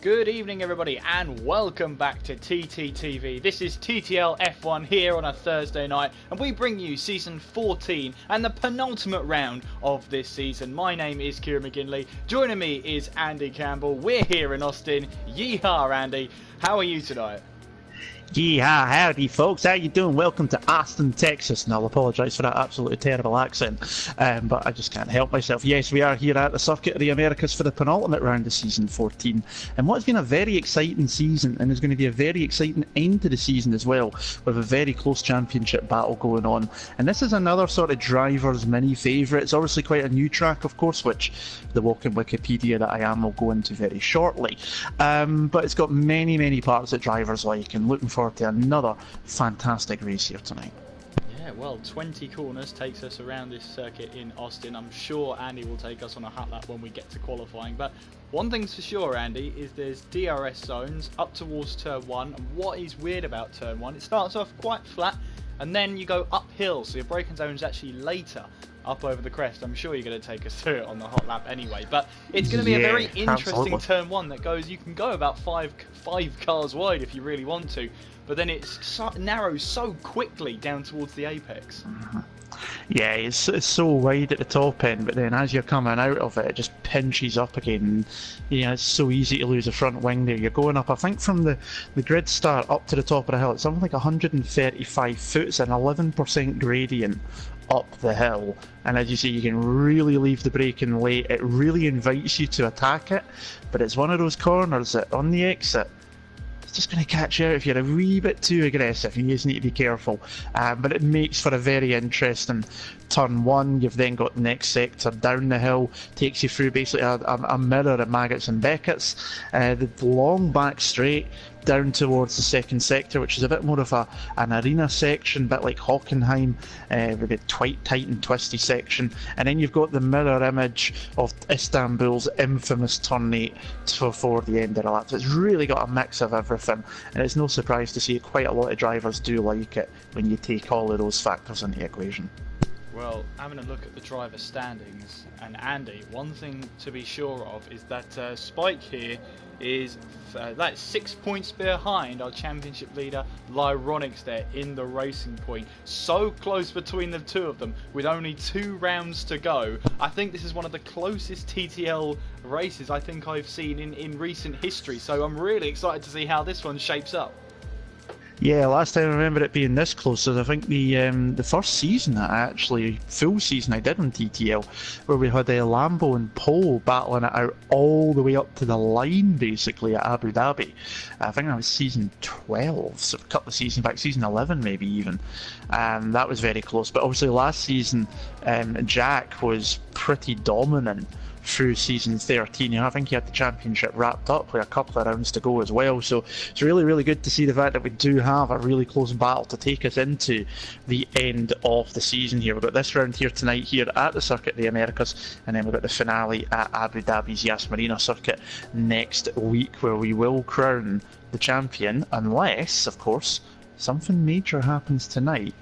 Good evening everybody and welcome back to TTTV. This is TTL F1 here on a Thursday night and we bring you season 14 and the penultimate round of this season. My name is Kieran McGinley, joining me is Andy Campbell. We're here in Austin. Yeehaw Andy, how are you tonight? Yeehaw, howdy folks, how you doing? Welcome to Austin, Texas, and I'll apologise for that absolutely terrible accent, but I just can't help myself. Yes, we are here at the Circuit of the Americas for the penultimate round of season 14, and what's been a very exciting season, and there's going to be a very exciting end to the season as well, with a very close championship battle going on. And this is another sort of driver's mini favourite. It's obviously quite a new track, of course, which the walking Wikipedia that I am will go into very shortly, but it's got many parts that drivers like, and looking forward to another fantastic race here tonight. Yeah, well, 20 corners takes us around this circuit in Austin. I'm sure Andy will take us on a hot lap when we get to qualifying, but one thing's for sure, Andy, is there's DRS zones up towards turn 1, and what is weird about turn 1, it starts off quite flat and then you go uphill, so your braking zone is actually later up over the crest. I'm sure you're going to take us through it on the hot lap anyway, but it's going to be a very interesting turn 1 that goes, you can go about five cars wide if you really want to, but then it narrows so quickly down towards the apex. Yeah, it's so wide at the top end, but then as you're coming out of it, it just pinches up again. Yeah, it's so easy to lose a front wing there. You're going up, I think from the grid start up to the top of the hill, it's something like 135 foot, it's an 11% gradient up the hill, and as you see, you can really leave the braking late. It really invites you to attack it, but it's one of those corners that on the exit it's just going to catch you out if you're a wee bit too aggressive. You just need to be careful, but it makes for a very interesting turn 1. You've then got the next sector down the hill, takes you through basically a mirror at Maggots and Beckett's, the long back straight down towards the second sector, which is a bit more of an arena section, a bit like Hockenheim, with a tight and twisty section, and then you've got the mirror image of Istanbul's infamous turn 8 for the end of the lap. So it's really got a mix of everything, and it's no surprise to see quite a lot of drivers do like it when you take all of those factors into the equation. Well, having a look at the driver standings, and Andy, one thing to be sure of is that Spike here is that's 6 points behind our championship leader Lyronix there in the racing point. So close between the two of them with only 2 rounds to go. I think this is one of the closest TTL races I think I've seen in recent history, so I'm really excited to see how this one shapes up. Yeah, last time I remember it being this close is I think the first season, full season I did on TTL, where we had Lambo and Pole battling it out all the way up to the line basically at Abu Dhabi. I think that was season 12, so a couple of seasons back, season 11 maybe even. That was very close, but obviously last season Jack was pretty dominant through season 13. I think he had the championship wrapped up with a couple of rounds to go as well, so it's really good to see the fact that we do have a really close battle to take us into the end of the season here. We've got this round here tonight here at the Circuit of the Americas, and then we've got the finale at Abu Dhabi's Yas Marina circuit next week, where we will crown the champion, unless of course something major happens tonight,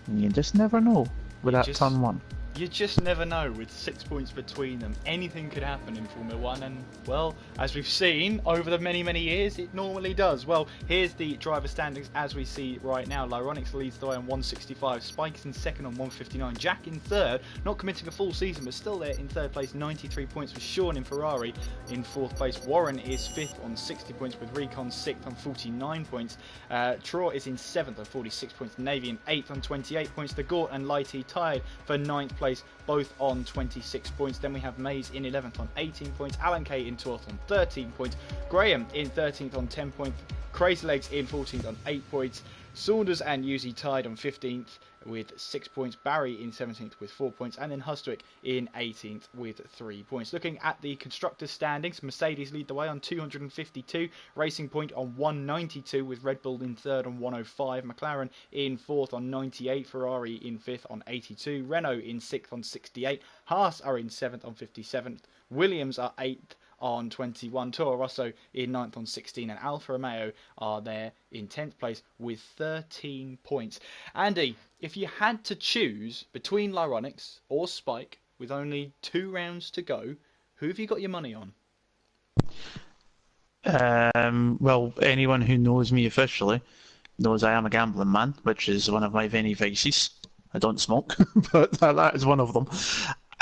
and you just never know with that turn 1. You just never know with 6 points between them. Anything could happen in Formula 1, and well, as we've seen over the many years, it normally does. Well, here's the driver standings as we see right now. Lyronix leads the way on 165, Spike's in second on 159, Jack in third, not committing a full season but still there in third place, 93 points with Sean in Ferrari in fourth place. Warren is fifth on 60 points with Recon sixth on 49 points. Troy is in seventh on 46 points, Navy in eighth on 28 points. The Gort and Lighty tied for ninth place, both on 26 points. Then we have Mays in 11th on 18 points, Alan Kay in 12th on 13 points, Graham in 13th on 10 points, Crazy Legs in 14th on 8 points, Saunders and Yuzi tied on 15th with 6 points, Barry in 17th with 4 points, and then Hustwick in 18th with 3 points. Looking at the constructors standings, Mercedes lead the way on 252, Racing Point on 192 with Red Bull in third on 105, McLaren in fourth on 98, Ferrari in fifth on 82, Renault in sixth on 68, Haas are in seventh on 57th, Williams are eighth on 21, Toro Rosso in 9th on 16, and Alfa Romeo are there in 10th place with 13 points. Andy, if you had to choose between Lyronix or Spike with only 2 rounds to go, who have you got your money on? Well, anyone who knows me officially knows I am a gambling man, which is one of my many vices. I don't smoke, but that is one of them.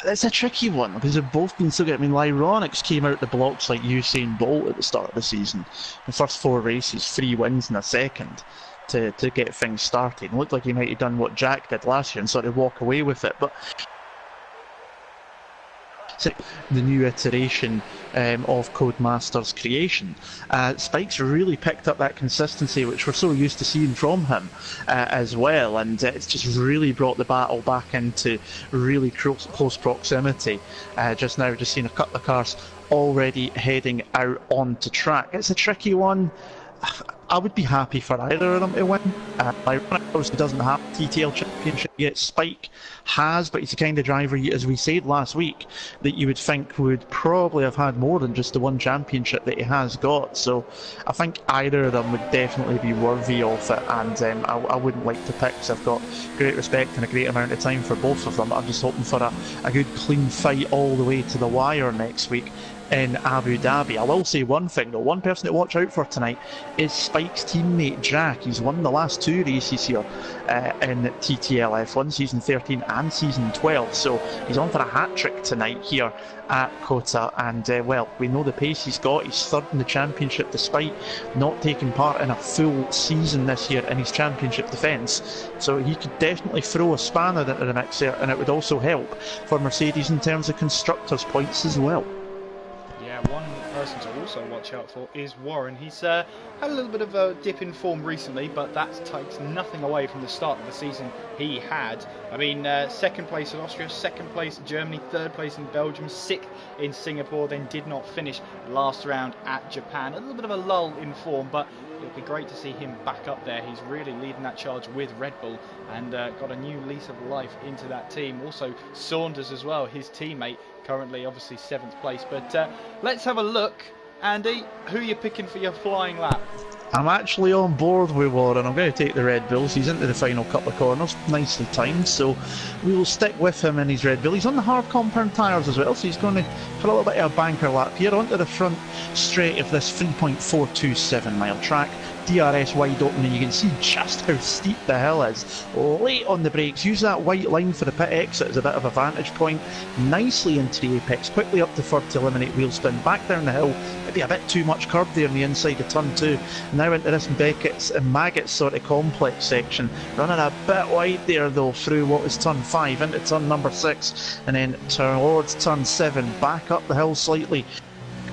It's a tricky one because they've both been so good. I mean, Lyronix came out the blocks like Usain Bolt at the start of the season. The first 4 races, 3 wins in a second to get things started. It looked like he might have done what Jack did last year and sort of walk away with it. But the new iteration of Codemaster's creation. Spike's really picked up that consistency which we're so used to seeing from him as well, and it's just really brought the battle back into really close proximity. Just now, just seeing a couple of cars already heading out onto track. It's a tricky one. I would be happy for either of them to win. Obviously doesn't have the TTL Championship yet. Spike has, but he's the kind of driver, as we said last week, that you would think would probably have had more than just the one championship that he has got. So I think either of them would definitely be worthy of it, and I wouldn't like to pick, because I've got great respect and a great amount of time for both of them. I'm just hoping for a good clean fight all the way to the wire next week in Abu Dhabi. I will say one thing though, one person to watch out for tonight is Spike's teammate Jack. He's won the last 2 races here in TTL F1, Season 13 and Season 12, so he's on for a hat-trick tonight here at Kota, and well, we know the pace he's got. He's 3rd in the championship despite not taking part in a full season this year in his championship defence, so he could definitely throw a spanner into the mix there, and it would also help for Mercedes in terms of constructors' points as well. One person to also watch out for is Warren. He's had a little bit of a dip in form recently, but that takes nothing away from the start of the season he had. I mean, 2nd place in Austria, 2nd place in Germany, 3rd place in Belgium, 6th in Singapore, then did not finish last round at Japan. A little bit of a lull in form, but it'll be great to see him back up there. He's really leading that charge with Red Bull and got a new lease of life into that team. Also Saunders as well, his teammate, currently obviously 7th place. But let's have a look. Andy, who are you picking for your flying lap? I'm actually on board with Warren. I'm going to take the Red Bulls. He's into the final couple of corners, nicely timed, so we will stick with him in his Red Bull. He's on the hard compound tyres as well, so he's going to put a little bit of a banker lap here onto the front straight of this 3.427 mile track. DRS wide open, and you can see just how steep the hill is. Late on the brakes, use that white line for the pit exit as a bit of a vantage point. Nicely into the apex, quickly up to 3rd to eliminate wheel spin, back down the hill. Maybe a bit too much curb there on the inside of turn 2. Now into this Beckett's and Maggott's sort of complex section. Running a bit wide there though through what was turn 5 into turn number 6, and then towards turn 7, back up the hill slightly.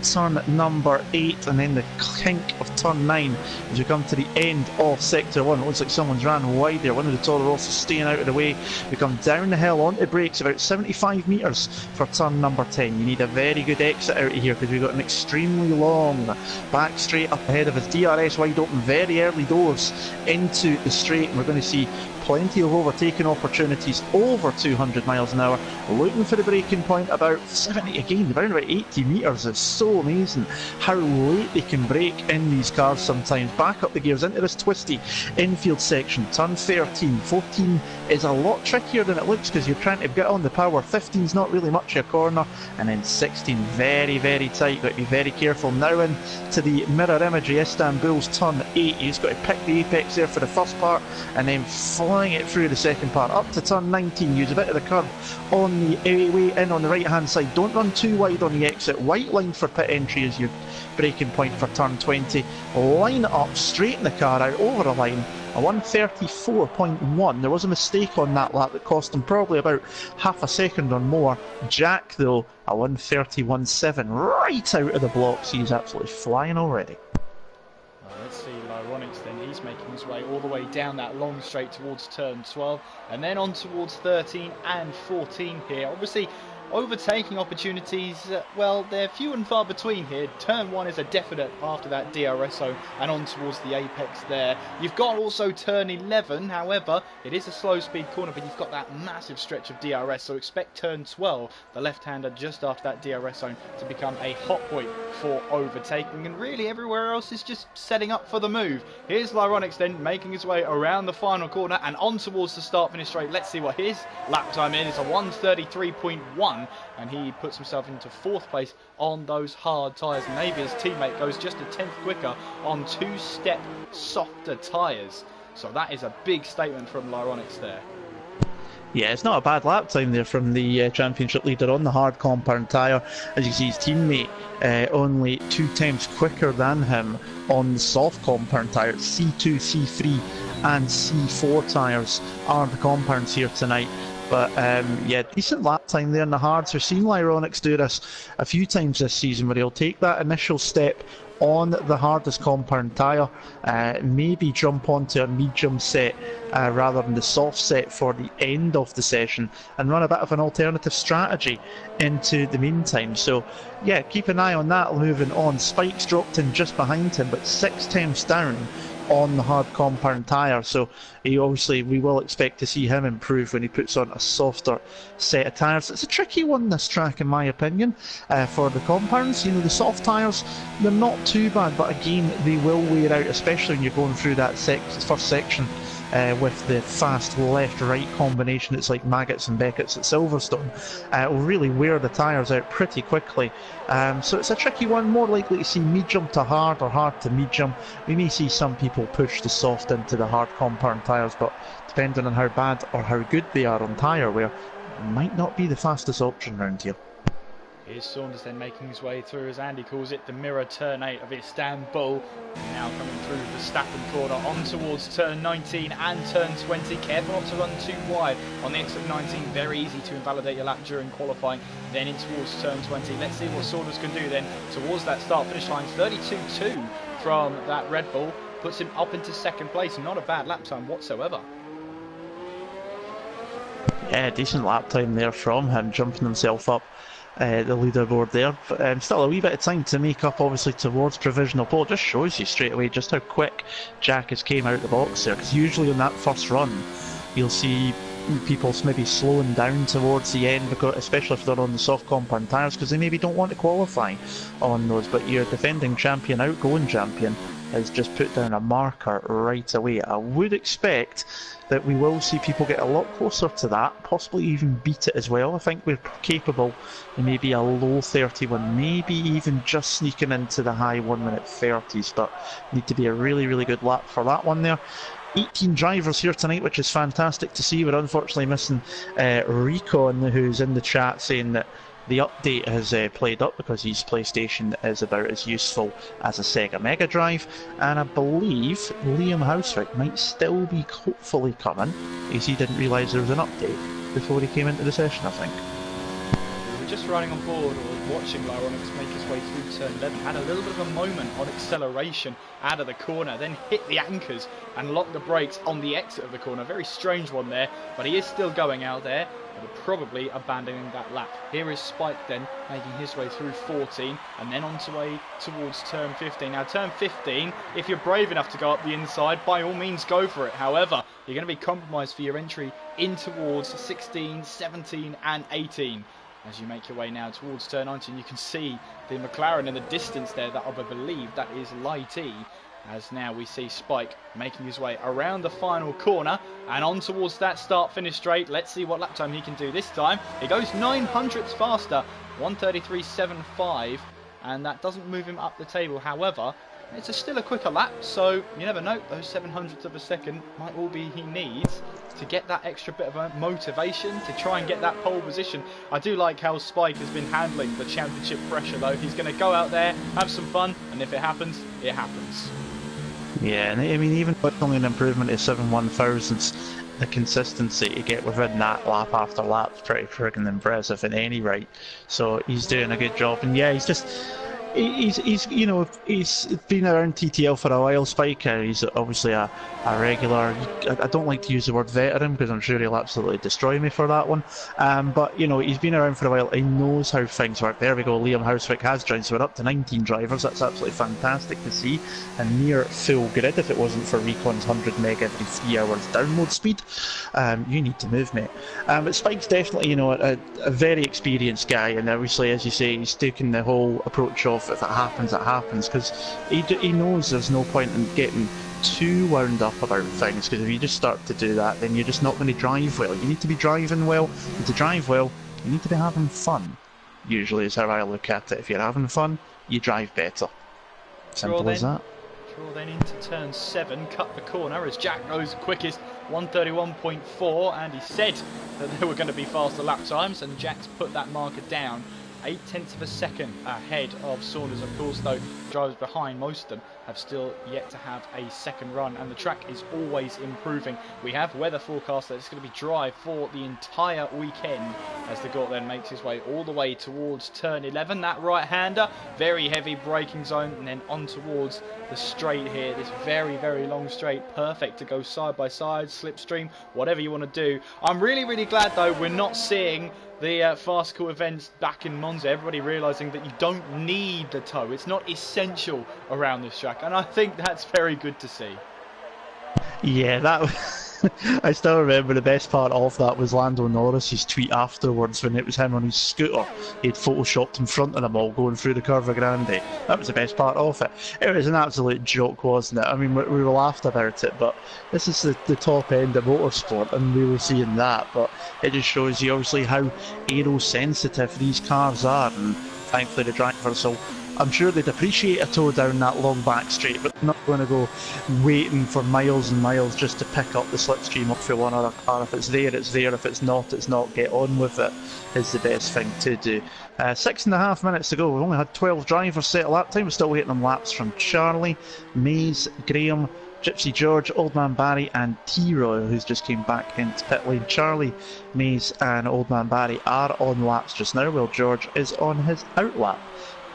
Turn number 8, and then the kink of turn 9 as we come to the end of sector 1. It looks like someone's ran wide there. One of the Toro Rossos staying out of the way. We come down the hill onto brakes about 75 metres for turn number 10. You need a very good exit out of here because we've got an extremely long back straight up ahead of us. DRS wide open, very early doors into the straight, and we're going to see plenty of overtaking opportunities over 200 miles an hour. Looking for the braking point about 70 again, around about 80 metres. It's so amazing how late they can brake in these cars sometimes. Back up the gears into this twisty infield section. Turn 13. 14 is a lot trickier than it looks because you're trying to get on the power. 15 is not really much of a corner, and then 16 very, very tight. Got to be very careful. Now in to the mirror imagery, Istanbul's turn 8. He's got to pick the apex there for the first part and then flying it through the second part up to turn 19. Use a bit of the curve on the way in on the right hand side. Don't run too wide on the exit. White line for pit entry is your braking point for turn 20. Line it up, straighten the car out over a line. A 134.1. There was a mistake on that lap that cost him probably about half a second or more. Jack though, a 131.7 right out of the blocks. He's absolutely flying already. Let's see Lyronix then. He's making his way all the way down that long straight towards turn 12 and then on towards 13 and 14 here. Obviously overtaking opportunities, well, they're few and far between here. Turn 1 is a definite after that DRS zone and on towards the apex there. You've got also turn 11, however, it is a slow speed corner, but you've got that massive stretch of DRS, so expect turn 12, the left-hander just after that DRS zone, to become a hot point for overtaking, and really everywhere else is just setting up for the move. Here's Lyronix then making his way around the final corner and on towards the start finish straight. Let's see what his lap time is. It's a 133.1. 1, and he puts himself into 4th place on those hard tyres. Maybe his teammate goes just a 10th quicker on 2-step softer tyres. So that is a big statement from Lyronix there. Yeah, it's not a bad lap time there from the championship leader on the hard compound tyre. As you see, his teammate only 2 times quicker than him on the soft compound tyre. C2, C3 and C4 tyres are the compounds here tonight. But yeah, decent lap time there in the hards. We've seen Lyronix do this a few times this season, where he'll take that initial step on the hardest compound tyre, maybe jump onto a medium set rather than the soft set for the end of the session, and run a bit of an alternative strategy into the meantime. So yeah, keep an eye on that moving on. Spike's dropped in just behind him, but 6 times down on the hard compound tyre, so we will expect to see him improve when he puts on a softer set of tyres. It's a tricky one, this track, in my opinion, for the compounds. You know, the soft tyres, they're not too bad, but again, they will wear out, especially when you're going through that first section with the fast left-right combination. It's like Maggots and Beckett's at Silverstone. It will really wear the tyres out pretty quickly. So it's a tricky one, more likely to see medium to hard or hard to medium. We may see some people push the soft into the hard compound tyres, but depending on how bad or how good they are on tyre wear, it might not be the fastest option round here. Here's Saunders then making his way through, as Andy calls it, the mirror turn 8 of Istanbul. Now coming through the Stappen corner on towards turn 19 and turn 20. Careful not to run too wide on the exit of 19. Very easy to invalidate your lap during qualifying. Then in towards turn 20. Let's see what Saunders can do then towards that start finish line. 32.2 from that Red Bull puts him up into 2nd place. Not a bad lap time whatsoever. Yeah, decent lap time there from him, jumping himself up the leaderboard there. But still a wee bit of time to make up, obviously, towards provisional pole. Just shows you straight away just how quick Jack has came out of the box there, because usually on that first run you'll see people maybe slowing down towards the end, because especially if they're on the soft compound tyres, because they maybe don't want to qualify on those. But your defending champion, outgoing champion, has just put down a marker right away. I would expect that we will see people get a lot closer to that, possibly even beat it as well. I think we're capable of maybe a low 31, maybe even just sneaking into the high 1 minute 30s, but need to be a really, really good lap for that one there. 18 drivers here tonight, which is fantastic to see. We're unfortunately missing Recon, who's in the chat saying that the update has played up because his PlayStation is about as useful as a Sega Mega Drive, and I believe Liam Houswick might still be hopefully coming, because he didn't realise there was an update before he came into the session, I think. We were just riding on board, or watching Lyronix make his way through turn 11, had a little bit of a moment on acceleration out of the corner, then hit the anchors and locked the brakes on the exit of the corner. Very strange one there, but he is still going out there, but probably abandoning that lap. Here is Spike then making his way through 14 and then on to way towards turn 15. Now turn 15, if you're brave enough to go up the inside, by all means go for it. However, you're going to be compromised for your entry in towards 16, 17 and 18. As you make your way now towards turn 19, you can see the McLaren in the distance there. That I believe that is Lighty. As now we see Spike making his way around the final corner and on towards that start-finish straight. Let's see what lap time he can do this time. He goes 9 hundredths faster, 1:33.75, and that doesn't move him up the table. However, it's still a quicker lap, so you never know. Those 700ths of a second might all be he needs to get that extra bit of a motivation to try and get that pole position. I do like how Spike has been handling the championship pressure though. He's going to go out there, have some fun, and if it happens, it happens. Yeah, and I mean, even with only an improvement of 7/1000ths, the consistency to get within that lap after lap is pretty friggin' impressive in any rate. So he's doing a good job, and yeah, he's you know, he's been around TTL for a while, Spike. He's obviously a regular. I don't like to use the word veteran because I'm sure he'll absolutely destroy me for that one. But you know, he's been around for a while. He knows how things work. There we go. Liam Houswick has joined, so we're up to 19 drivers. That's absolutely fantastic to see. And near full grid. If it wasn't for Recon's 100 meg every 3 hours download speed, you need to move, mate. But Spike's definitely, you know, a very experienced guy, and obviously, as you say, he's taken the whole approach of if it happens, it happens, because he knows there's no point in getting too wound up about things, because if you just start to do that, then you're just not going to drive well. You need to be driving well, and to drive well, You need to be having fun, usually is how I look at it. If you're having fun, you drive better. Simple as that. Draw then into turn 7, cut the corner as Jack goes quickest, 1:31.4, and he said that there were going to be faster lap times, and Jack's put that marker down. 0.8 of a second ahead of Saunders. Of course, though, drivers behind, most of them, have still yet to have a second run, and the track is always improving. We have weather forecast that it's going to be dry for the entire weekend as the Gort then makes his way all the way towards turn 11. That right-hander, very heavy braking zone, and then on towards the straight here. This very, very long straight, perfect to go side by side, slipstream, whatever you want to do. I'm really, really glad, though, we're not seeing the farcical events back in Monza, everybody realising that you don't need the tow. It's not essential around this track, and I think that's very good to see. Yeah, that I still remember the best part of that was Lando Norris's tweet afterwards when it was him on his scooter. He'd photoshopped in front of them all going through the Curva Grande. That was the best part of it. It was an absolute joke, wasn't it? I mean, we were laughed about it, but this is the top end of motorsport, and we were seeing that. But it just shows you obviously how aero-sensitive these cars are, and thankfully the drivers will. I'm sure they'd appreciate a tow down that long back straight, but they're not going to go waiting for miles and miles just to pick up the slipstream off of one other car. If it's there, it's there. If it's not, it's not. Get on with it is the best thing to do. 6.5 minutes to go. We've only had 12 drivers set a lap time. We're still waiting on laps from Charlie, Mays, Graham, Gypsy George, Old Man Barry and T-Roy, who's just came back into pit lane. Charlie, Mays and Old Man Barry are on laps just now, while George is on his out lap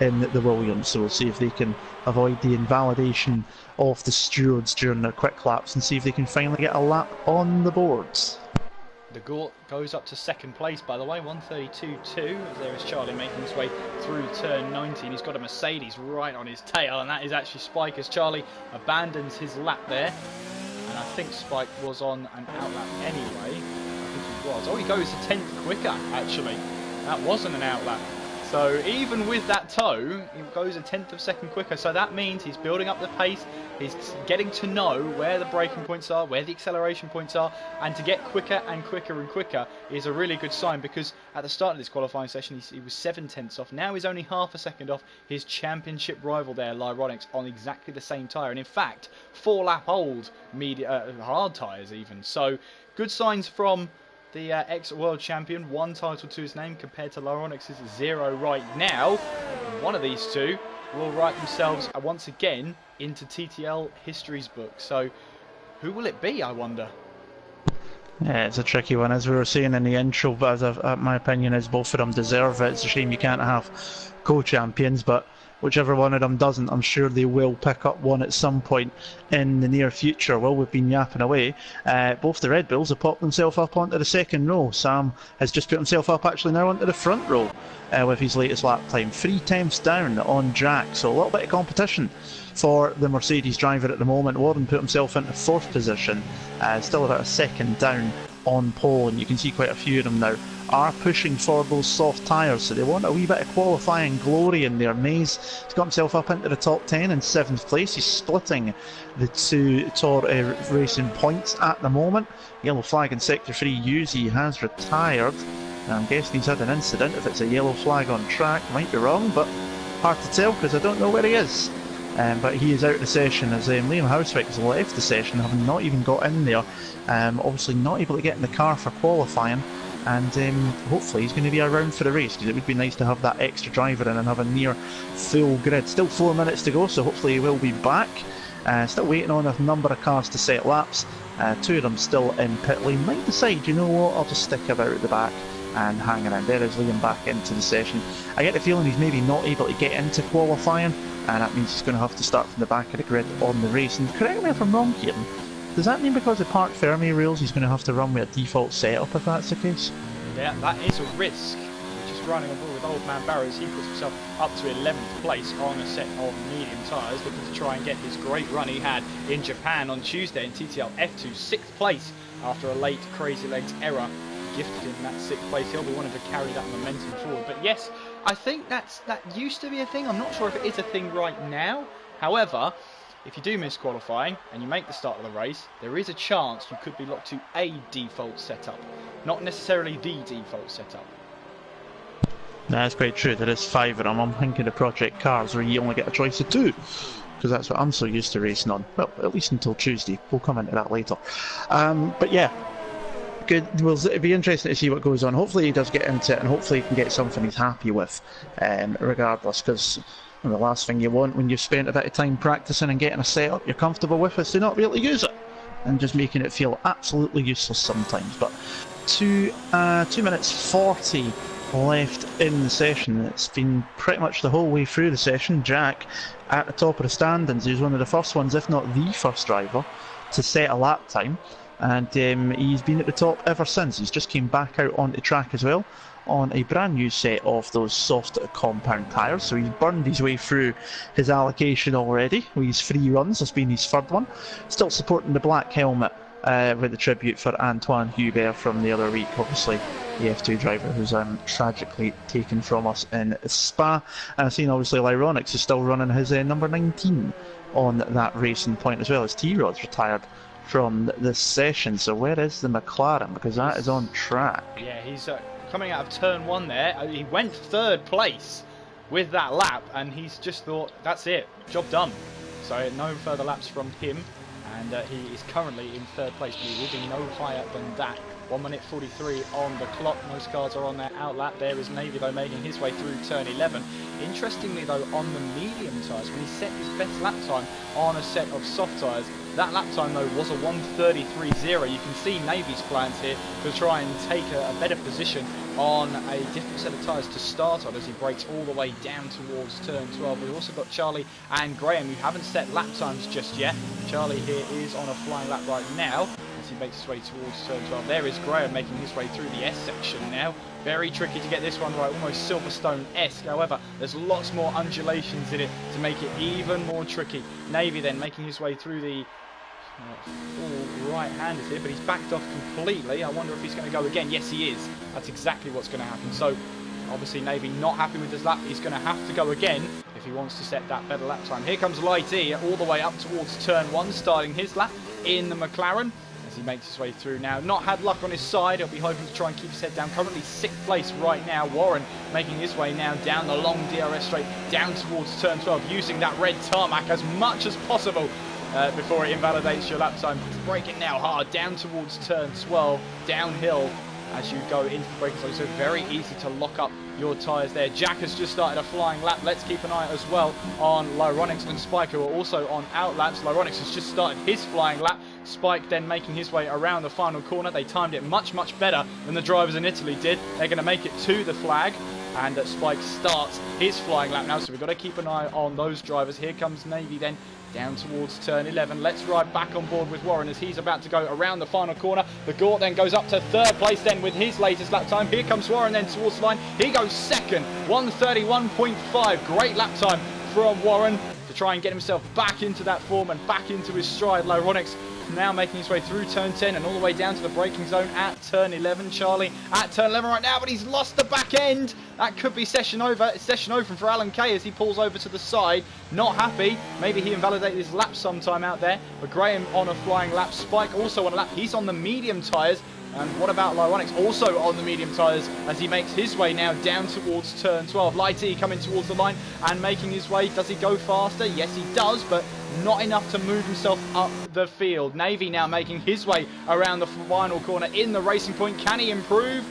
in the Williams, so we'll see if they can avoid the invalidation of the stewards during their quick laps and see if they can finally get a lap on the boards. The Gort goes up to second place, by the way, 1:32.2, as there is Charlie making his way through turn 19. He's got a Mercedes right on his tail, and that is actually Spike as Charlie abandons his lap there. And I think Spike was on an outlap anyway. I think he was. Oh, he goes a tenth quicker, actually. That wasn't an outlap. So even with that tow, he goes a tenth of a second quicker. So that means he's building up the pace. He's getting to know where the braking points are, where the acceleration points are, and to get quicker and quicker and quicker is a really good sign, because at the start of this qualifying session he was 7/10 off. Now he's only half a second off his championship rival there, Lyronics, on exactly the same tyre, and in fact 4-lap old hard tyres even. So good signs from the ex-world champion, 1 title to his name compared to Lyronics' 0 right now. One of these two will write themselves once again into TTL history's book. So who will it be, I wonder? Yeah, it's a tricky one, as we were saying in the intro, but my opinion is both of them deserve it. It's a shame you can't have co-champions, but whichever one of them doesn't, I'm sure they will pick up one at some point in the near future. Well, we've been yapping away. Both the Red Bulls have popped themselves up onto the second row. Sam has just put himself up actually now onto the front row with his latest lap time. 3 tenths down on Jack, so a little bit of competition for the Mercedes driver at the moment. Warren put himself into 4th position, still about a second down on pole, and you can see quite a few of them now are pushing for those soft tyres, so they want a wee bit of qualifying glory in there. Mays has got himself up into the top 10 in 7th place. He's splitting the 2 Tor Racing points at the moment. Yellow flag in Sector 3. Yuzi has retired. I'm guessing he's had an incident. If it's a yellow flag on track, might be wrong, but hard to tell because I don't know where he is. But he is out of the session, as Liam Houswick has left the session, having not even got in there. Obviously not able to get in the car for qualifying, and hopefully he's going to be around for the race, because it would be nice to have that extra driver in and have a near full grid. Still 4 minutes to go, so hopefully he will be back. Still waiting on a number of cars to set laps. 2 of them still in pit lane. Might decide, you know what, I'll just stick about at the back and hang around. There is Liam back into the session. I get the feeling he's maybe not able to get into qualifying, and that means he's going to have to start from the back of the grid on the race. And correct me if I'm wrong, Kieran, does that mean because of Parc Fermé rules he's going to have to run with a default setup if that's the case? Yeah, that is a risk. Just running on board with Old Man Barrows, he puts himself up to 11th place on a set of medium tyres, looking to try and get his great run he had in Japan on Tuesday in TTL F2, 6th place after a late Crazy Legs error. Gifted him that 6th place. He'll be wanting to carry that momentum forward. But yes, I think that used to be a thing. I'm not sure if it is a thing right now. However, if you do miss qualifying and you make the start of the race, there is a chance you could be locked to a default setup, not necessarily the default setup. That's quite true. There is 5 of them. I'm thinking of Project Cars where you only get a choice of 2. Because that's what I'm so used to racing on. Well, at least until Tuesday. We'll come into that later. But yeah, good. Well, it'll be interesting to see what goes on. Hopefully he does get into it, and hopefully he can get something he's happy with, regardless. Because the last thing you want when you've spent a bit of time practicing and getting a setup you're comfortable with is to not be able to use it, and just making it feel absolutely useless sometimes. But 2 minutes 40 left in the session. It's been pretty much the whole way through the session. Jack at the top of the standings. He was one of the first ones, if not the first driver, to set a lap time, and he's been at the top ever since. He's just came back out onto track as well on a brand new set of those soft compound tyres, so he's burned his way through his allocation already with his 3 runs. This being his 3rd one. Still supporting the black helmet with the tribute for Antoine Hubert from the other week, obviously the F2 driver who's tragically taken from us in Spa. And I've seen obviously Lyronix is still running his number 19 on that racing point as well, as T-Rod's retired from this session. So where is the McLaren, because that is on track? Yeah, he's coming out of turn 1 there. He went 3rd place with that lap, and he's just thought, that's it, job done. So no further laps from him, and he is currently in 3rd place, but he will be no higher than that. 1 minute 43 on the clock. Most cars are on their outlap. There is Navy though making his way through turn 11. Interestingly though, on the medium tyres, when he set his best lap time on a set of soft tyres, that lap time though was a 1:33.0. You can see Navy's plans here to try and take a better position on a different set of tyres to start on as he breaks all the way down towards turn 12. We've also got Charlie and Graham who haven't set lap times just yet. Charlie here is on a flying lap right now as he makes his way towards turn 12. There is Graham making his way through the S section now. Very tricky to get this one right, almost Silverstone-esque. However, there's lots more undulations in it to make it even more tricky. Navy then making his way through the full right-handers here, but he's backed off completely. I wonder if he's going to go again. Yes, he is. That's exactly what's going to happen. So, obviously, Navy not happy with his lap. He's going to have to go again if he wants to set that better lap time. Here comes Light E all the way up towards turn 1, starting his lap in the McLaren as he makes his way through now. Not had luck on his side. He'll be hoping to try and keep his head down. Currently 6th place right now. Warren making his way now down the long DRS straight, down towards turn 12, using that red tarmac as much as possible before it invalidates your lap time. It's braking now hard down towards turn 12, downhill as you go into the braking zone, so very easy to lock up your tyres there. Jack has just started a flying lap. Let's keep an eye as well on Lyronix and Spike, who are also on outlaps. Lyronix has just started his flying lap. Spike then making his way around the final corner. They timed it much, much better than the drivers in Italy did. They're going to make it to the flag, and Spike starts his flying lap now, so we've got to keep an eye on those drivers. Here comes Navy then down towards turn 11. Let's ride back on board with Warren as he's about to go around the final corner. The Gort then goes up to 3rd place then with his latest lap time. Here comes Warren then towards the line. He goes 2nd, 1:31.5. Great lap time from Warren to try and get himself back into that form and back into his stride. Lyronix now making his way through turn 10 and all the way down to the braking zone at turn 11. Charlie at turn 11 right now, but he's lost the back end. That could be session over. It's session over for Alan Kay as he pulls over to the side. Not happy. Maybe he invalidated his lap sometime out there. But Graham on a flying lap. Spike also on a lap. He's on the medium tyres. And what about Lyronix? Also on the medium tyres as he makes his way now down towards turn 12. Light E coming towards the line and making his way. Does he go faster? Yes, he does, but not enough to move himself up the field. Navy now making his way around the final corner in the racing point. Can he improve?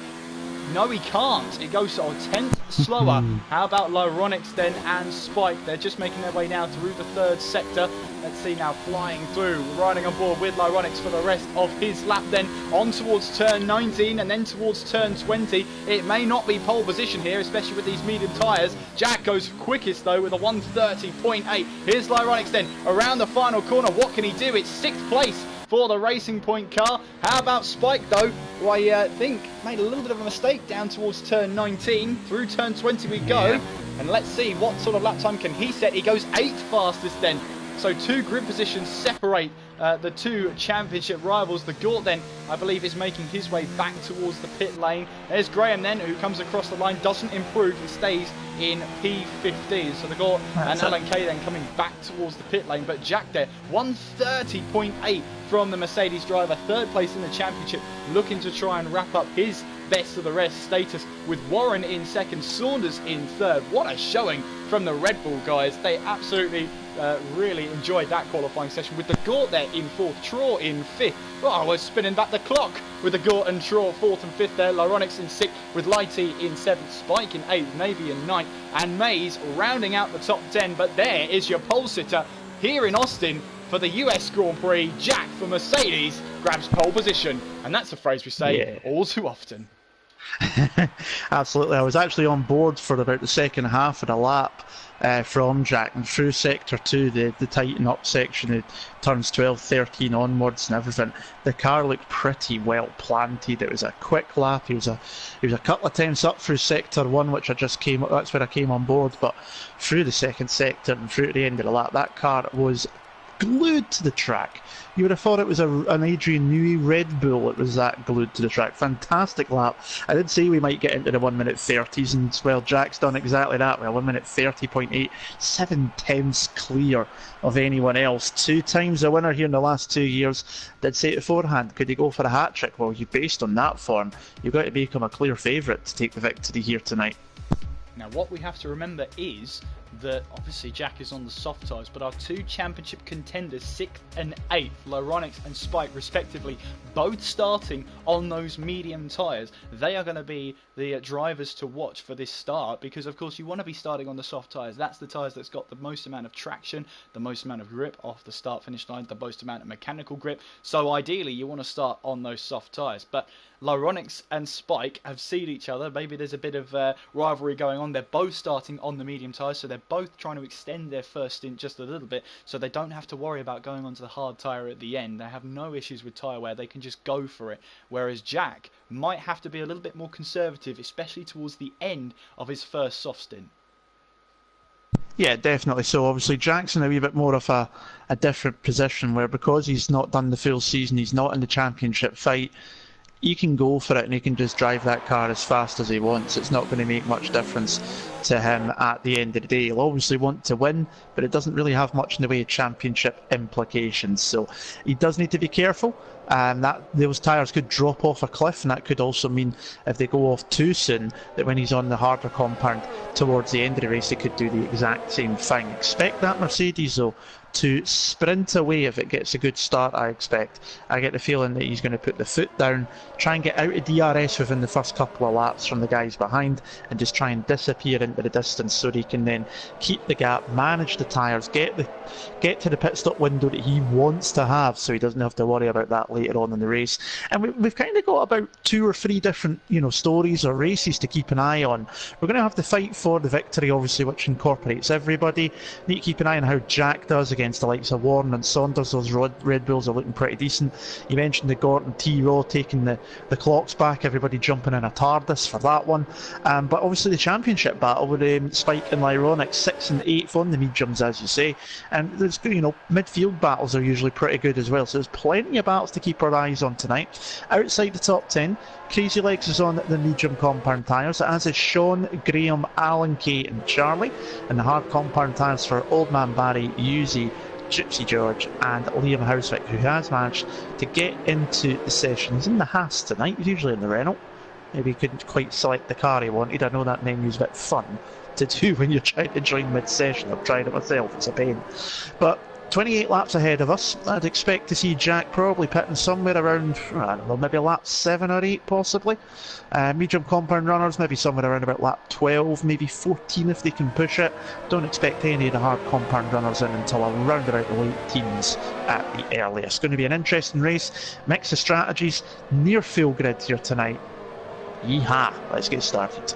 No, he can't. It goes a tenth slower. How about Lyronix then and Spike? They're just making their way now through the 3rd sector. Let's see now, flying through, riding on board with Lyronix for the rest of his lap then on towards turn 19 and then towards turn 20. It may not be pole position here, especially with these medium tyres. Jack goes quickest though with a 1:30.8. Here's Lyronix then around the final corner. What can he do? It's 6th place for the Racing Point car. How about Spike though, who I think made a little bit of a mistake down towards turn 19. Through turn 20 we go. Yeah. And let's see what sort of lap time can he set. He goes 8th fastest then. So 2 grid positions separate the 2 championship rivals. The Gort then, I believe, is making his way back towards the pit lane. There's Graham then, who comes across the line, doesn't improve and stays in P15. So the Gort and Alan Kay then coming back towards the pit lane. But Jack there, 1:30.8 from the Mercedes driver. Third place in the championship, looking to try and wrap up his best of the rest status, with Warren in second, Saunders in third. What a showing from the Red Bull guys. They absolutely really enjoyed that qualifying session, with the Gort there in fourth, Traw in fifth. Oh, I was spinning back the clock with the Gort and Traw fourth and fifth there. Lyronics in sixth, with Lighty in seventh, Spike in eighth, Navy in ninth, and Mays rounding out the top 10. But there is your pole sitter here in Austin for the US Grand Prix. Jack for Mercedes grabs pole position, and that's a phrase we say all too often. Absolutely. I was actually on board for about the second half of the lap from Jack, and through sector 2, the tighten up section, it turns 12, 13 onwards and everything. The car looked pretty well planted. It was a quick lap. He was a couple of times up through sector 1, which that's where I came on board, but through the second sector and through to the end of the lap, that car was glued to the track. You would have thought it was an Adrian Newey Red Bull. It was that glued to the track. Fantastic lap. I did say we might get into the 1 minute 30s, and well, Jack's done exactly that. Well, 1 minute 30.8, 7/10 clear of anyone else. 2 times a winner here in the last 2 years. Did say it beforehand, could he go for a hat trick? Well, based on that form, you've got to make him a clear favourite to take the victory here tonight. Now, what we have to remember is that obviously Jack is on the soft tyres, but our 2 championship contenders, 6th and 8th, Lyronics and Spike respectively, both starting on those medium tyres. They are going to be the drivers to watch for this start, because of course you want to be starting on the soft tyres. That's the tyres that's got the most amount of traction, the most amount of grip off the start finish line, the most amount of mechanical grip. So ideally you want to start on those soft tyres. But Lyronics and Spike have seen each other. Maybe there's a bit of rivalry going on. They're both starting on the medium tyres, so they're both trying to extend their first stint just a little bit, so they don't have to worry about going onto the hard tyre at the end. They have no issues with tyre wear. They can just go for it. Whereas Jack might have to be a little bit more conservative, especially towards the end of his first soft stint. Yeah, definitely. So obviously Jack's in a wee bit more of a different position, where because he's not done the full season, he's not in the championship fight, he can go for it and he can just drive that car as fast as he wants. It's not going to make much difference to him at the end of the day. He'll obviously want to win, but it doesn't really have much in the way of championship implications. So he does need to be careful. That those tyres could drop off a cliff, and that could also mean if they go off too soon, that when he's on the harder compound towards the end of the race, he could do the exact same thing. Expect that Mercedes though to sprint away if it gets a good start. I get the feeling that he's going to put the foot down, try and get out of DRS within the first couple of laps from the guys behind, and just try and disappear into the distance so that he can then keep the gap, manage the tyres, get to the pit stop window that he wants to have, so he doesn't have to worry about that later on in the race. And we've kind of got about 2 or 3 different stories or races to keep an eye on. We're going to have the fight for the victory, obviously, which incorporates everybody. Need to keep an eye on how Jack does against the likes of Warren and Saunders. Those Red Bulls are looking pretty decent. You mentioned the Gort and T-Raw taking the clocks back, everybody jumping in a TARDIS for that one. But obviously the championship battle with Spike and Lyronics, 6th and 8th on the mediums, as you say. And there's midfield battles are usually pretty good as well. So there's plenty of battles to keep our eyes on tonight. Outside the top 10, Crazy Legs is on the medium compound tyres, as is Sean, Graham, Alan, Kate and Charlie. And the hard compound tyres for Old Man Barry, Yuzi, Gypsy George and Liam Houswick, who has managed to get into the sessions in the Haas tonight. He's usually in the Renault. Maybe he couldn't quite select the car he wanted. I know that menu's a bit fun to do when you're trying to join mid-session. I've tried it myself, it's a pain. But 28 laps ahead of us. I'd expect to see Jack probably pitting somewhere around, I don't know, maybe lap 7 or 8 possibly. Medium compound runners maybe somewhere around about lap 12, maybe 14 if they can push it. Don't expect any of the hard compound runners in until around about the late teens at the earliest. It's going to be an interesting race, mix of strategies, near full grid here tonight. Yeehaw, let's get started.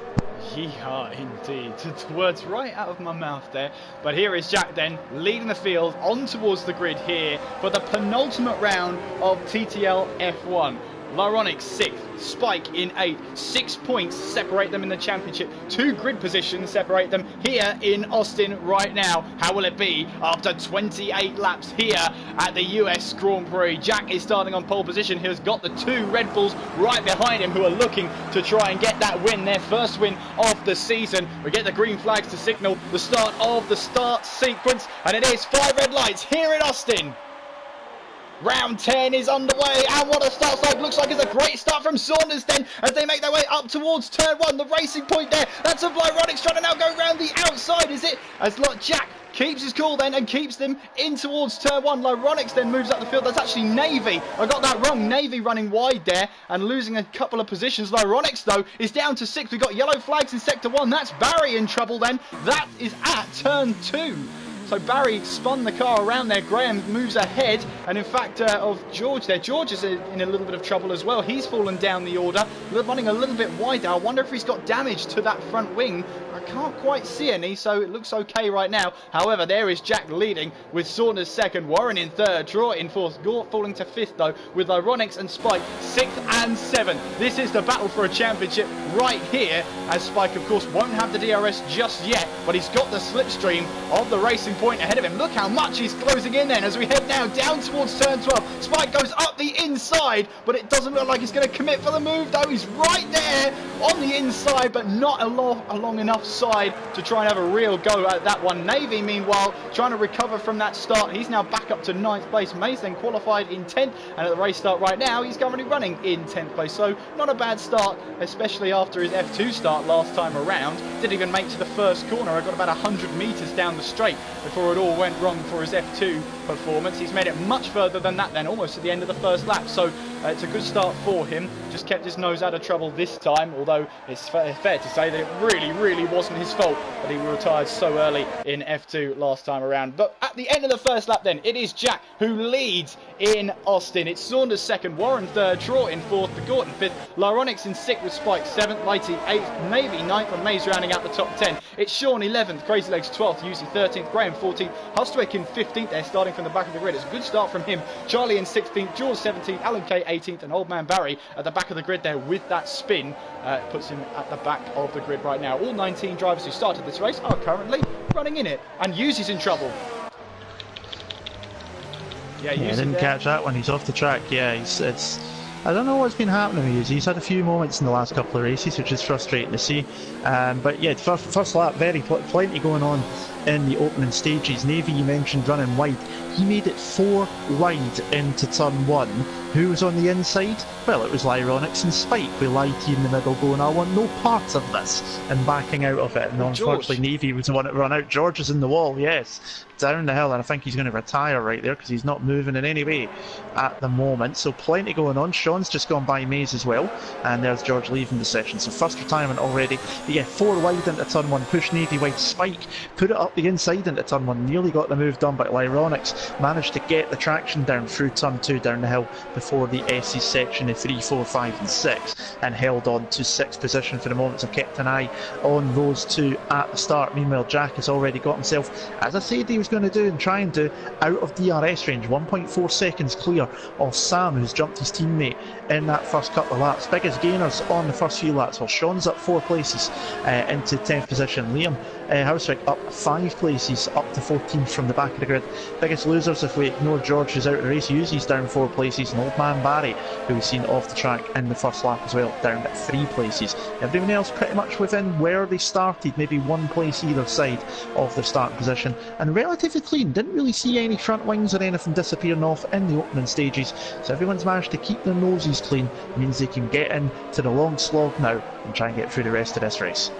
Yeehaw, indeed. The words right out of my mouth there. But here is Jack then, leading the field on towards the grid here for the penultimate round of TTL F1. Lyronics 6th, Spike in 8th. 6 points separate them in the championship. 2 grid positions separate them here in Austin right now. How will it be after 28 laps here at the US Grand Prix? Jack is starting on pole position. He has got the 2 Red Bulls right behind him who are looking to try and get that win, their first win of the season. We get the green flags to signal the start of the start sequence, and it is 5 red lights here in Austin. Round 10 is underway, and what a start like. Looks like it's a great start from Saunders then, as they make their way up towards turn 1. The racing point there, that's of Lyronics trying to now go round the outside, is it? As Jack keeps his cool then and keeps them in towards turn 1. Lyronics then moves up the field. That's actually Navy. I got that wrong. Navy running wide there and losing a couple of positions. Lyronics, though, is down to 6th. We've got yellow flags in sector 1. That's Barry in trouble then. That is at turn 2. So Barry spun the car around there. Graham moves ahead, and in fact of George there. George is in a little bit of trouble as well. He's fallen down the order, running a little bit wider. I wonder if he's got damage to that front wing. I can't quite see any, so it looks okay right now. However, there is Jack leading with Saunders 2nd, Warren in 3rd, Draw in 4th, Gort falling to 5th though, with Lyronics and Spike 6th and 7th. This is the battle for a championship right here, as Spike of course won't have the DRS just yet, but he's got the slipstream of the racing point ahead of him. Look how much he's closing in then as we head now down towards turn 12. Spike goes up the inside, but it doesn't look like he's going to commit for the move though. He's right there on the inside, but not along enough side to try and have a real go at that one. Navy, meanwhile, trying to recover from that start. He's now back up to 9th place. Mays then qualified in 10th, and at the race start right now, he's currently running in 10th place. So not a bad start, especially after his F2 start last time around. Didn't even make to the first corner. I got about 100 metres down the straight before it all went wrong for his F2 performance. He's made it much further than that then, almost to the end of the first lap. So it's a good start for him. Just kept his nose out of trouble this time, although it's fair to say that it really wasn't his fault that he retired so early in F2 last time around. But at the end of the first lap then, it is Jack who leads in Austin. It's Saunders 2nd, Warren 3rd, Traw in 4th, the Gorton 5th, Lyronics in 6th with Spike 7th, Lighty 8th, Navy 9th, and Mays rounding out the top 10. It's Sean 11th, Crazy Legs 12th, Uzi 13th, Graham 14th, Hustwick in 15th there, starting from the back of the grid. It's a good start from him. Charlie in 16th, George 17th, Alan K 18th, and Old Man Barry at the back of the grid there with that spin. Puts him at the back of the grid right now. All 19 drivers who started this race are currently running in it, and Uzi's in trouble. Yeah, didn't catch that one. He's off the track. Yeah, I don't know what's been happening with Uzi. He's had a few moments in the last couple of races, which is frustrating to see. But yeah, first lap, plenty going on in the opening stages. Navy, you mentioned running wide. He made it 4 wide into turn 1. Who was on the inside? Well, it was Lyronics and Spike with Lighty in the middle going, I want no part of this, and backing out of it. And unfortunately, Navy was the one that run out. George is in the wall, yes, down the hill, and I think he's going to retire right there because he's not moving in any way at the moment. So plenty going on. Sean's just gone by Mays as well, and there's George leaving the session. So first retirement already. But yeah, 4 wide into turn 1, push Navy wide. Spike put it up the inside into turn 1, nearly got the move done, but Lyronics managed to get the traction down through turn 2 down the hill before the S's section of 3, 4, 5 and 6, and held on to 6th position for the moment. So kept an eye on those two at the start. Meanwhile, Jack has already got himself, as I said he was going to do and try and do, out of DRS range, 1.4 seconds clear of Sam, who's jumped his teammate in that first couple of laps. Biggest gainers on the first few laps. Well, Sean's up 4 places into 10th position. Liam Housewick up 5 places, up to 14th from the back of the grid. Biggest losers, if we ignore George who's out of the race, Uzi's down 4 places, and Old Man Barry, who we've seen off the track in the first lap as well, down at 3 places. Everyone else pretty much within where they started, maybe 1 place either side of their starting position, and relatively clean. Didn't really see any front wings or anything disappearing off in the opening stages, so everyone's managed to keep their noses clean. It means they can get into the long slog now and try and get through the rest of this race.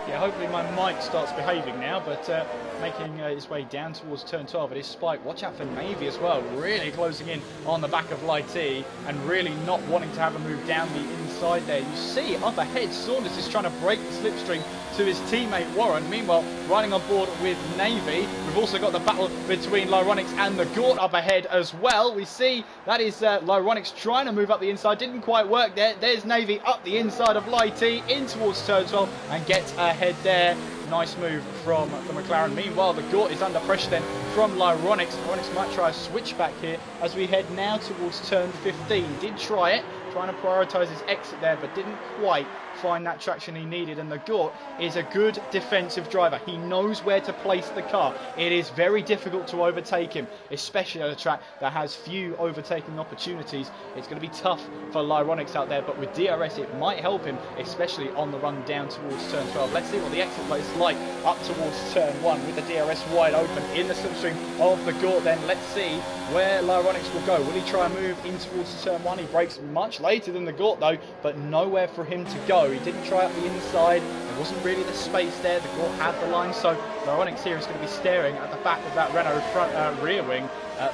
Yeah, hopefully my mic starts behaving now, but making his way down towards turn 12, it is Spike. Watch out for Navy as well, really closing in on the back of Lighty and really not wanting to have a move down the inside there. You see up ahead, Saunders is trying to break the slipstream to his teammate Warren. Meanwhile, riding on board with Navy, we've also got the battle between Lyronics and the Gort up ahead as well. We see that is Lyronics trying to move up the inside, didn't quite work there. There's Navy up the inside of Lighty in towards turn 12 and gets ahead there. Nice move from the McLaren. Meanwhile, the Gort is under pressure then from Lyronics. Lyronics might try a switchback here as we head now towards turn 15. Did try it, trying to prioritise his exit there, but didn't quite find that traction he needed. And the Gort is a good defensive driver. He knows where to place the car. It is very difficult to overtake him, especially on a track that has few overtaking opportunities. It's going to be tough for Lyronix out there, but with DRS it might help him, especially on the run down towards turn 12. Let's see what the exit play is like up towards turn 1 with the DRS wide open in the slipstream of the Gort. Then let's see where Lyronix will go. Will he try and move in towards turn 1? He brakes much later than the Gort though, but nowhere for him to go. He didn't try up the inside. There wasn't really the space there. The Gort had the line, so Lyronix here is going to be staring at the back of that Renault front rear wing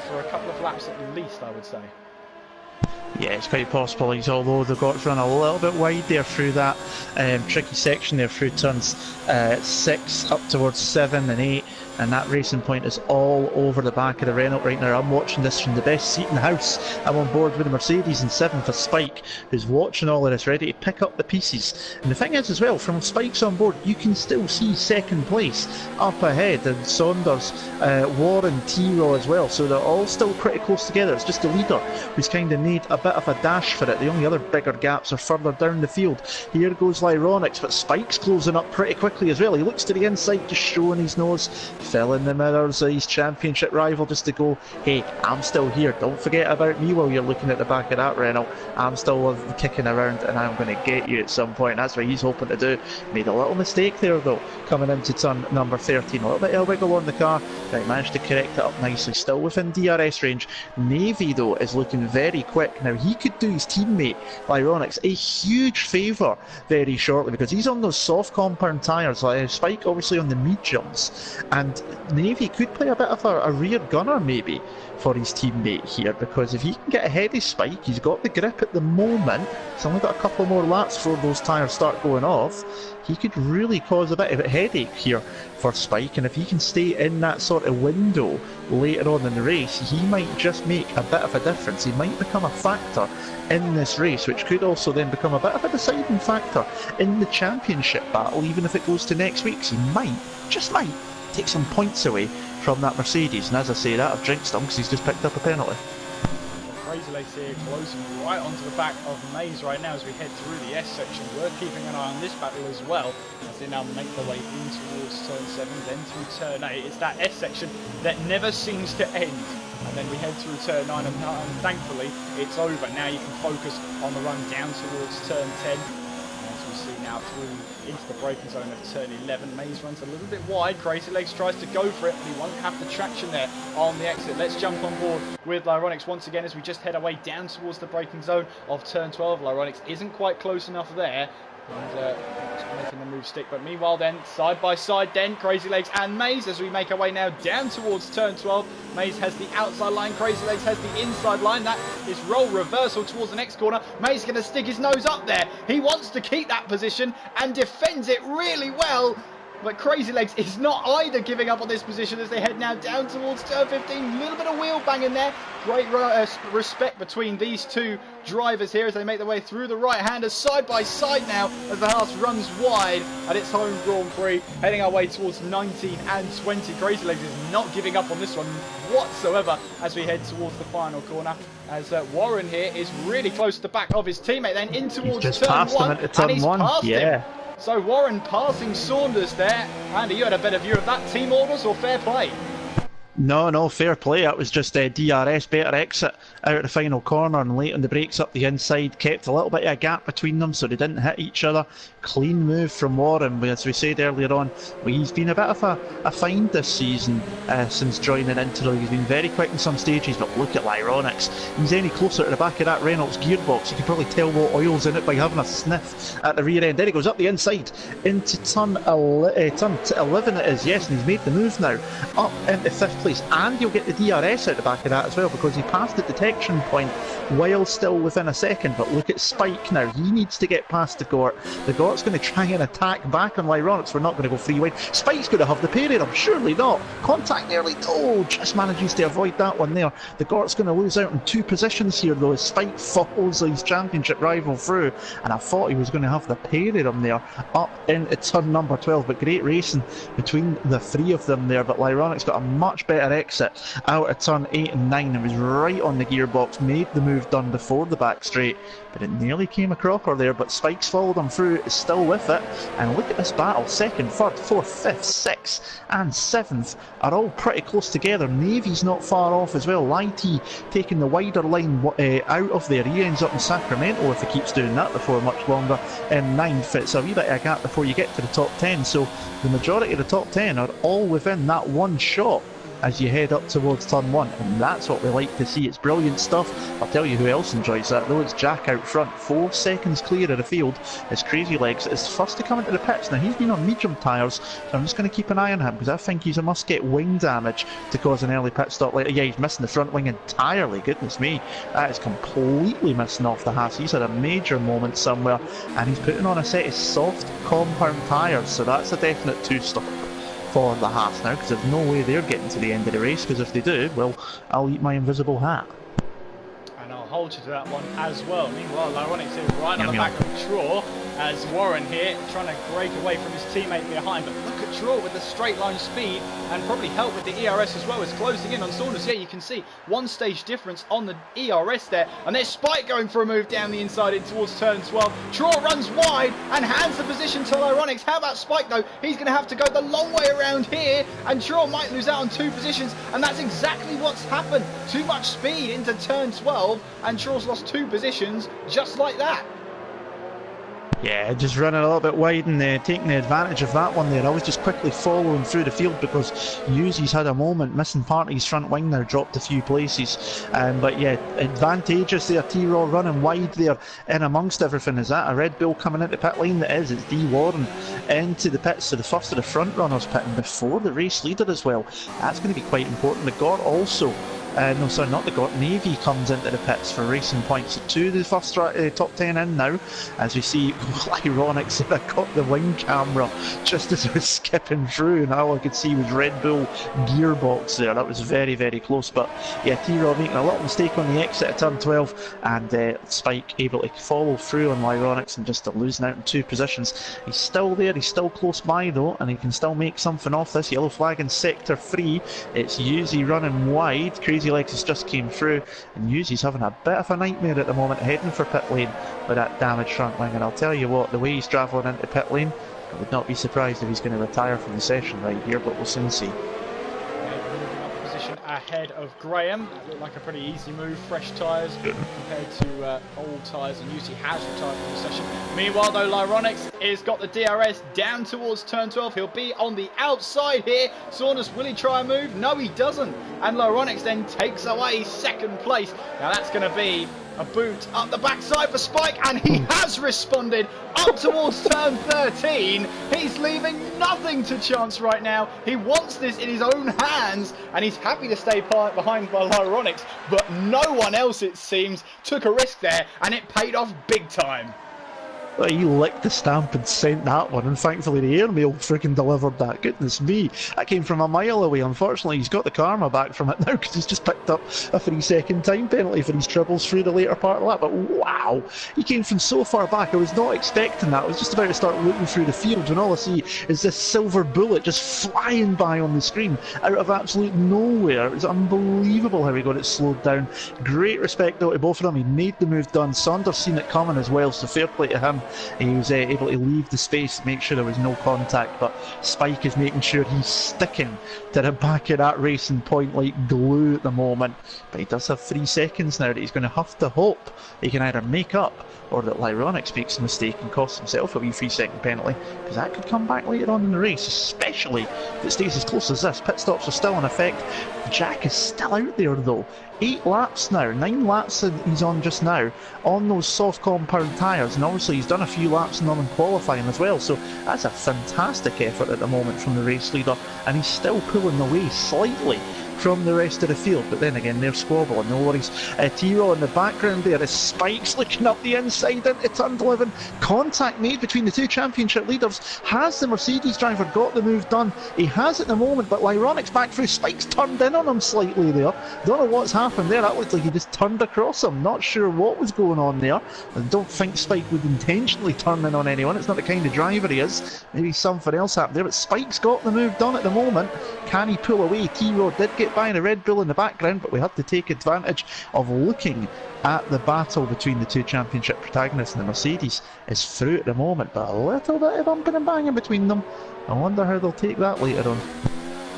for a couple of laps at least, I would say. Yeah, it's quite possible. Although the Gort's run a little bit wide there through that tricky section there through turns 6 up towards 7 and 8, and that racing point is all over the back of the Renault right now. I'm watching this from the best seat in the house. I'm on board with the Mercedes and 7 for Spike, who's watching all of this, ready to pick up the pieces. And the thing is as well, from Spike's on board, you can still see second place up ahead, and Saunders, Warren, T-Row as well, so they're all still pretty close together. It's just the leader who's kind of made a bit of a dash for it. The only other bigger gaps are further down the field. Here goes Lyronix, but Spike's closing up pretty quickly as well. He looks to the inside, just showing his nose, filling the mirrors of his championship rival just to go, hey, I'm still here, don't forget about me while you're looking at the back of that Renault. I'm still kicking around and I'm going to get you at some point. That's what he's hoping to do. Made a little mistake there though, coming into turn number 13. A little bit of wiggle on the car, but he managed to correct it up nicely. Still within DRS range. Navy though is looking very quick. Now he could do his teammate Lyronix a huge favour very shortly, because he's on those soft compound tyres, like Spike obviously on the mediums, and Navy could play a bit of a rear gunner maybe for his teammate here, because if he can get ahead of Spike, he's got the grip at the moment. He's only got a couple more laps before those tyres start going off. He could really cause a bit of a headache here for Spike, and if he can stay in that sort of window later on in the race, he might just make a bit of a difference. He might become a factor in this race, which could also then become a bit of a deciding factor in the championship battle, even if it goes to next week. So he might, just might, take some points away from that Mercedes. And as I say that, I've jinxed him because he's just picked up a penalty. Crazy Legs here closing right onto the back of Mays right now as we head through the S section. We're keeping an eye on this battle as well as they now make their way in towards turn 7, then through turn 8. It's that S section that never seems to end. And then we head through turn 9 and thankfully it's over. Now you can focus on the run down towards turn 10. As we see now through into the braking zone of turn 11. Mays runs a little bit wide. Crazy Legs tries to go for it, but he won't have the traction there on the exit. Let's jump on board with Lyronix once again as we just head away down towards the braking zone of turn 12. Lyronix isn't quite close enough there, and making the move stick. But meanwhile then, side by side then, Crazy Legs and Mays as we make our way now down towards turn 12. Mays has the outside line, Crazy Legs has the inside line. That is roll reversal towards the next corner. Mays going to stick his nose up there. He wants to keep that position and defends it really well. But Crazy Legs is not either giving up on this position as they head now down towards turn 15. A little bit of wheel banging there. Great respect between these two drivers here as they make their way through the right-handers side by side now as the Haas runs wide at its home Grand Prix. Heading our way towards 19 and 20. Crazy Legs is not giving up on this one whatsoever as we head towards the final corner. As Warren here is really close to the back of his teammate, then in towards turn 1, and he's passed him. So Warren passing Saunders there. Andy, you had a better view of that. Team orders or fair play? No, fair play. It was just a DRS, better exit out of the final corner and late on the brakes up the inside. Kept a little bit of a gap between them so they didn't hit each other. Clean move from Warren, as we said earlier on. He's been a bit of a find this season since joining into the league. He's been very quick in some stages, but look at Lyronix. He's any closer to the back of that Reynolds gearbox, you can probably tell what oil's in it by having a sniff at the rear end. Then he goes up the inside into turn 11 it is, yes, and he's made the move now up into 5th place, and you'll get the DRS out the back of that as well because he passed the detection point while still within a second. But look at Spike now, he needs to get past the Gort. The Gort's going to try and attack back on Lyronix. We're not going to go free wide. Spike's going to have the period of him, surely not. Contact early, oh, just manages to avoid that one there. The Gort's going to lose out in 2 positions here though as Spike follows his championship rival through, and I thought he was going to have the period of him there up into turn number 12, but great racing between the 3 of them there. But Lyronix got a much better better exit out of turn 8 and 9. It was right on the gearbox, made the move done before the back straight, but it nearly came a cropper there, but Spike's followed him through, is still with it, and look at this battle. 2nd, 3rd, 4th, 5th, 6th and 7th are all pretty close together. Navy's not far off as well. Lighty taking the wider line out of there. He ends up in Sacramento if he keeps doing that before much longer in 9th. It's a wee bit of a gap before you get to the top 10, so the majority of the top 10 are all within that one shot as you head up towards turn 1, and that's what we like to see. It's brilliant stuff. I'll tell you who else enjoys that though. It's Jack out front, 4 seconds clear of the field. His Crazy Legs is first to come into the pits. Now he's been on medium tyres, so I'm just going to keep an eye on him because I think he's a must get wing damage to cause an early pit stop later. Yeah, he's missing the front wing entirely, goodness me, that is completely missing off the Haas. He's had a major moment somewhere, and he's putting on a set of soft compound tyres, so that's a definite 2-stop for the Haas now, because there's no way they're getting to the end of the race, because if they do, well, I'll eat my invisible hat. And I'll hold you to that one as well. Meanwhile, Lyronics is right on the back of Traw, as Warren here trying to break away from his teammate behind. But look at Traw with the straight line speed, and probably help with the ERS as well. It's closing in on Saunders. Yeah, you can see 1 stage difference on the ERS there. And there's Spike going for a move down the inside in towards turn 12. Traw runs wide and hands the position to Lyronics. How about Spike though? He's going to have to go the long way around here, and Traw might lose out on 2 positions. And that's exactly what's happened. Too much speed into turn 12, and Traw's lost 2 positions just like that. Yeah, just running a little bit wide and taking the advantage of that one there. I was just quickly following through the field because Yuzi's had a moment, missing part of his front wing there, dropped a few places. But yeah, advantageous there, T-Raw running wide there in amongst everything. Is that a Red Bull coming into pit lane? That is, it's D. Warren into the pits, so the first of the front runners pitting before the race leader as well. That's going to be quite important. The GORT also no, sorry, not the GORT. Navy comes into the pits for racing points. So 2 of the first top 10 in now, as we see Ironics that got the wing camera just as it was skipping through, and all I could see was Red Bull gearbox there. That was very, very close. But yeah, T-Raw making a little mistake on the exit at turn 12, and Spike able to follow through on Ironics and just losing out in 2 positions. He's still there, he's still close by though, and he can still make something off this. Yellow flag in sector 3. It's Yuzi running wide. Crazy Legs just came through, and Yuzi's having a bit of a nightmare at the moment, heading for pit lane with that damaged front wing. And I'll tell you what, the way he's travelling into pit lane, I would not be surprised if he's going to retire from the session right here, but we'll soon see. Moving up the position ahead of Graham. That looked like a pretty easy move. Fresh tyres compared to old tyres, and Yuzi has retired from the session. Meanwhile though, Lyronics has got the DRS down towards turn 12. He'll be on the outside here. Saunders, will he try a move? No, he doesn't. And Lyronics then takes away 2nd place. Now that's going to be a boot up the backside for Spike, and he has responded up towards turn 13. He's leaving nothing to chance right now. He wants this in his own hands, and he's happy to stay behind by Lyronics, but no one else, it seems, took a risk there, and it paid off big time. Well, he licked the stamp and sent that one, and thankfully the airmail freaking delivered that. Goodness me, that came from a mile away. Unfortunately, he's got the karma back from it now because he's just picked up a 3-second time penalty for his triples through the later part of that. But wow, he came from so far back. I was not expecting that. I was just about to start looking through the field when all I see is this silver bullet just flying by on the screen out of absolute nowhere. It was unbelievable how he got it slowed down. Great respect though to both of them. He made the move done. Saunders seen it coming as well, so fair play to him. He was able to leave the space to make sure there was no contact, but Spike is making sure he's sticking to the back of that racing point like glue at the moment. But he does have 3 seconds now that he's going to have to hope he can either make up, or that Lyronics makes a mistake and costs himself a wee 3-second penalty, because that could come back later on in the race, especially if it stays as close as this. Pit stops are still in effect. Jack is still out there though. 8 laps now, 9 laps he's on just now on those soft compound tyres, and obviously he's done a few laps in them in qualifying as well, so that's a fantastic effort at the moment from the race leader, and he's still pulling away slightly from the rest of the field. But then again, they're squabbling, no worries. T-Raw in the background there, as Spike's looking up the inside into turn 11. Contact made between the two championship leaders. Has the Mercedes driver got the move done? He has at the moment, but Lyronic's back through. Spike's turned in on him slightly there. Don't know what's happened there. That looked like he just turned across him. Not sure what was going on there. I don't think Spike would intentionally turn in on anyone. It's not the kind of driver he is. Maybe something else happened there, but Spike's got the move done at the moment. Can he pull away? T-Rod did get by in a Red Bull in the background, but we had to take advantage of looking at the battle between the two championship protagonists, and the Mercedes is through at the moment, but a little bit of bumping and banging between them. I wonder how they'll take that later on.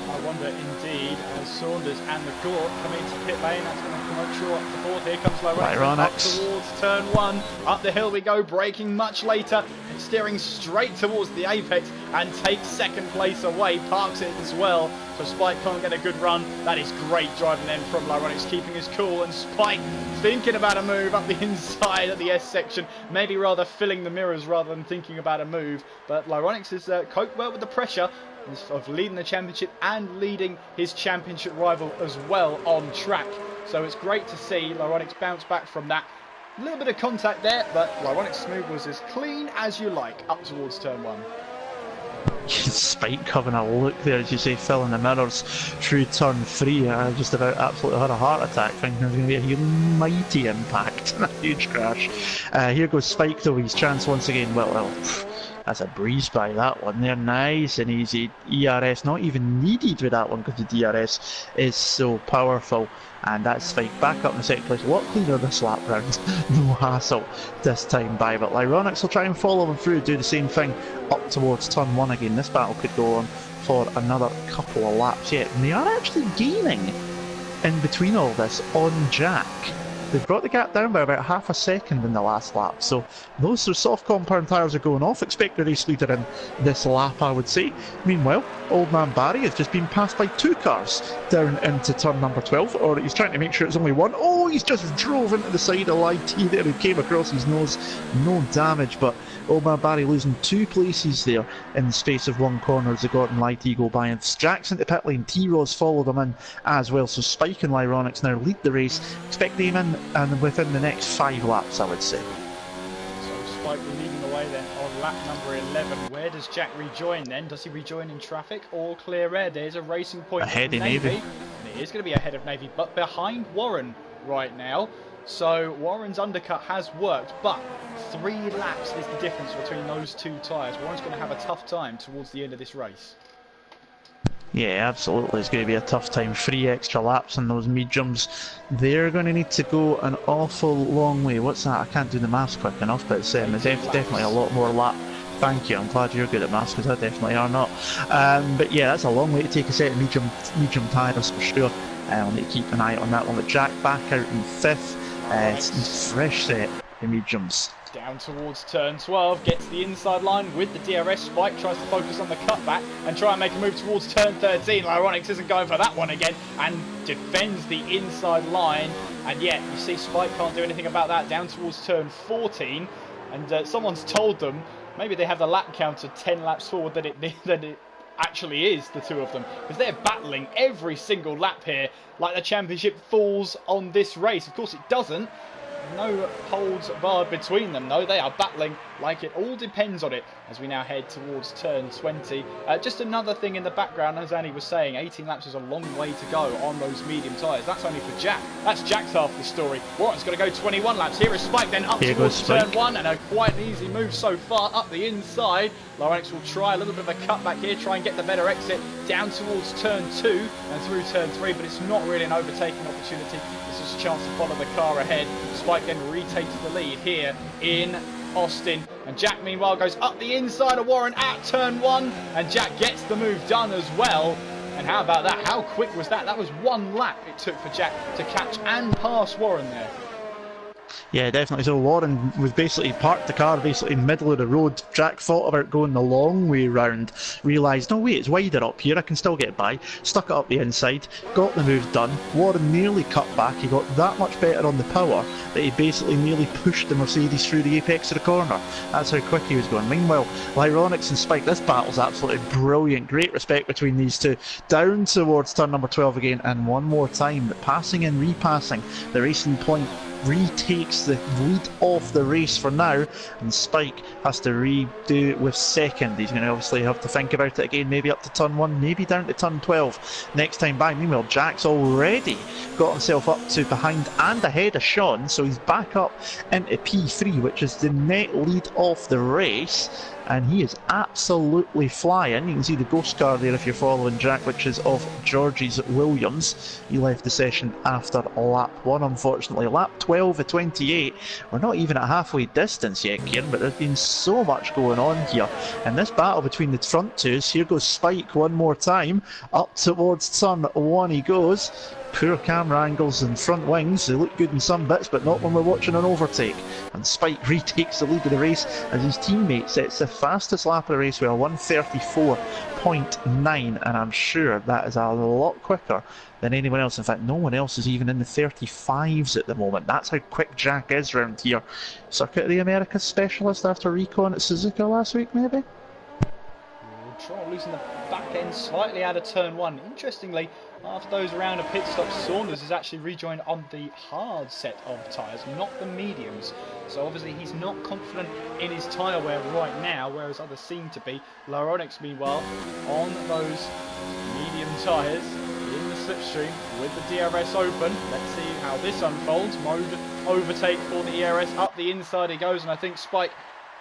I wonder indeed, as Saunders and the Court come into pit lane. That's going to promote Shaw up to fourth. Here comes Lyronix up towards turn 1. Up the hill we go, braking much later and steering straight towards the apex, and takes second place away, parks it as well, so Spike can't get a good run. That is great driving then from Lyronix, keeping his cool, and Spike thinking about a move up the inside of the S section, maybe rather filling the mirrors rather than thinking about a move. But Lyronix has coped well with the pressure of leading the championship and leading his championship rival as well on track. So it's great to see Lyronix bounce back from that. A little bit of contact there, but Lyronix's move was as clean as you like up towards turn 1. Spike having a look there, as you say, filling the mirrors through turn 3. I just about absolutely had a heart attack, thinking there's going to be a mighty impact and a huge crash. Here goes Spike though, his chance once again. Well, that's a breeze by that one there, nice and easy. ERS not even needed with that one because the DRS is so powerful. And that's Spike back up in the second place. A lot cleaner this lap round. No hassle this time by. But Lyronix will try and follow them through, do the same thing up towards turn 1 again. This battle could go on for another couple of laps yet. And they are actually gaining in between all this on Jack. They've brought the gap down by about half a second in the last lap, so those soft compound tyres are going off. Expect the race leader in this lap, I would say. Meanwhile, old man Barry has just been passed by 2 cars down into turn number 12, or he's trying to make sure it's only 1. Oh, he's just drove into the side of Light there. He came across his nose, no damage, but old man Barry losing 2 places there in the space of 1 corner as they got in Light go by. And Jack's into pit lane, T-Ro's followed them in as well, so Spike and Lyronix now lead the race. Expect them in and within the next 5 laps, I would say. So Spike leading the way then on lap number 11. Where does Jack rejoin then? Does he rejoin in traffic or clear air? There's a racing point ahead in Navy. Navy. And it is going to be ahead of Navy, but behind Warren right now. So Warren's undercut has worked, but 3 laps is the difference between those 2 tyres. Warren's going to have a tough time towards the end of this race. Yeah, absolutely. It's going to be a tough time. 3 extra laps on those mediums. They're going to need to go an awful long way. What's that? I can't do the maths quick enough, but it's definitely a lot more lap. Thank you. I'm glad you're good at maths because I definitely are not. But yeah, that's a long way to take a set of medium tyres for sure. I'll need to keep an eye on that one. But Jack back out in 5th. It's a fresh set of mediums. Down towards turn 12, gets the inside line with the DRS. Spike tries to focus on the cutback and try and make a move towards turn 13. Lyronix isn't going for that one again and defends the inside line. And yet, you see Spike can't do anything about that down towards turn 14. And someone's told them, maybe they have the lap counter 10 laps forward than it actually is, the 2 of them. Because they're battling every single lap here like the championship falls on this race. Of course it doesn't. No holds barred between them though. They are battling like it all depends on it as we now head towards turn 20. Just another thing in the background, as Annie was saying, 18 laps is a long way to go on those medium tyres. That's only for Jack. That's Jack's half of the story. Warren's going to go 21 laps. Here is Spike then up towards turn 1, and a quite an easy move so far up the inside. Lyronix will try a little bit of a cutback here, try and get the better exit down towards turn 2 and through turn 3, but it's not really an overtaking opportunity. This is a chance to follow the car ahead. Spike then retakes the lead here in Austin, and Jack meanwhile goes up the inside of Warren at turn 1, and Jack gets the move done as well. And how about that? How quick was that? That was 1 lap it took for Jack to catch and pass Warren there. Yeah, definitely. So Warren was basically parked the car basically middle of the road. Jack thought about going the long way round, realised, no wait, it's wider up here, I can still get by, stuck it up the inside, got the move done. Warren nearly cut back, he got that much better on the power that he basically nearly pushed the Mercedes through the apex of the corner. That's how quick he was going. Meanwhile, Lyronix and Spike, this battle's absolutely brilliant. Great respect between these two. Down towards turn number 12 again, and one more time, passing and repassing. The Racing Point retakes the lead off the race for now, and Spike has to redo it with second. He's going to obviously have to think about it again, maybe up to turn 1, maybe down to turn 12 next time by. Meanwhile, Jack's already got himself up to behind and ahead of Sean, so he's back up into P3, which is the net lead off the race, and he is absolutely flying. You can see the ghost car there if you're following Jack, which is of George's Williams. He left the session after lap 1, unfortunately. Lap 12 of 28. We're not even at halfway distance yet, Kieran, but there's been so much going on here. And this battle between the front twos, here goes Spike one more time. Up towards turn 1 he goes. Poor camera angles and front wings. They look good in some bits, but not when we're watching an overtake. And Spike retakes the lead of the race as his teammate sets the fastest lap of the race with a 1:34.9, and I'm sure that is a lot quicker than anyone else. In fact, no one else is even in the 35s at the moment. That's how quick Jack is round here. Circuit of the Americas specialist after recon at Suzuka last week, maybe? Troll losing the back end slightly out of turn 1. Interestingly, after those round of pit stops, Saunders has actually rejoined on the hard set of tyres, not the mediums. So obviously he's not confident in his tyre wear right now, whereas others seem to be. Lyronix, meanwhile, on those medium tyres in the slipstream with the DRS open. Let's see how this unfolds. Mode overtake for the ERS. Up the inside he goes, and I think Spike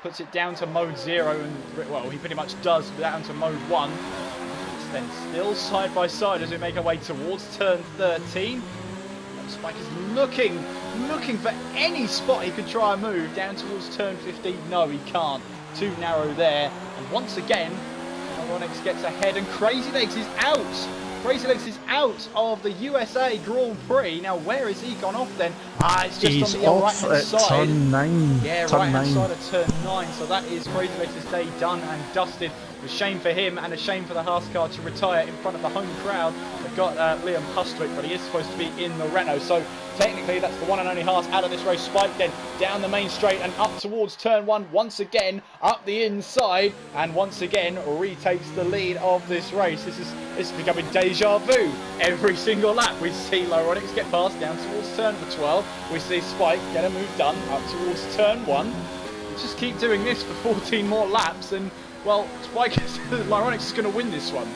puts it down to mode 0, and well, he pretty much does, down to mode 1. It's then still side by side as we make our way towards turn 13. And Spike is looking for any spot he could try and move down towards turn 15. No, he can't. Too narrow there. And once again, Lyronix gets ahead, and Crazy Legs is out. Crazy Legs is out of the USA Grand Prix. Now, where has he gone off then? It's just He's on the right-hand side. Turn 9. Yeah, right-hand side of turn 9. So that is Crazy Legs' day done and dusted. A shame for him and a shame for the Haas car to retire in front of the home crowd. They've got Liam Hustwick, but he is supposed to be in the Renault. So technically, that's the one and only Haas out of this race. Spike then down the main straight and up towards turn 1 once again, up the inside, and once again retakes the lead of this race. This is becoming deja vu. Every single lap we see Lyronix get past down towards turn 12. We see Spike get a move done up towards turn 1. We'll just keep doing this for 14 more laps, and well, Lyronix is going to win this one.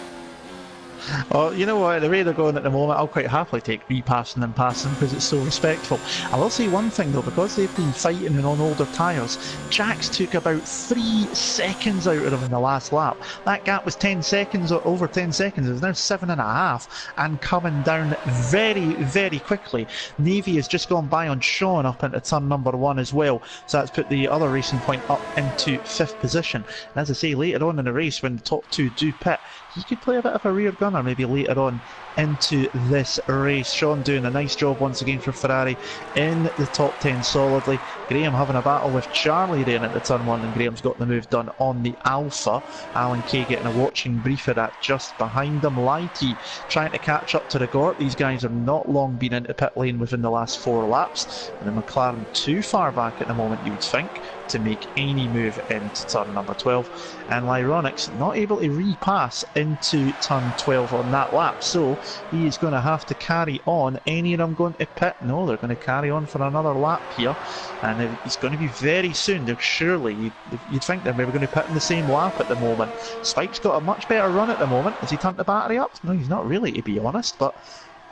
Oh, you know what, the way they're going at the moment, I'll quite happily take repassing and passing because it's so respectful. I will say one thing though, because they've been fighting on older tyres, Jack's took about 3 seconds out of them in the last lap. That gap was 10 seconds, or over 10 seconds, it's now 7.5, and coming down very, very quickly. Navy has just gone by on Sean up into turn number 1 as well, so that's put the other Racing Point up into 5th position. And as I say, later on in the race, when the top 2 do pit, he could play a bit of a rear gunner maybe later on into this race. Sean doing a nice job once again for Ferrari in the top 10 solidly. Graham having a battle with Charlie there at the turn 1, and Graham's got the move done on the Alpha. Alan Kay getting a watching brief of that just behind him. Lighty trying to catch up to the Gort. These guys have not long been into pit lane within the last 4 laps, and the McLaren too far back at the moment, you would think, to make any move into turn number 12. And Lyronix not able to repass into turn 12 on that lap, so he is going to have to carry on. Any of them going to pit? No, they're going to carry on for another lap here, and it's going to be very soon. They're surely, you'd think they're maybe going to pit in the same lap at the moment. Spike's got a much better run at the moment. Has he turned the battery up? No, he's not really, to be honest, but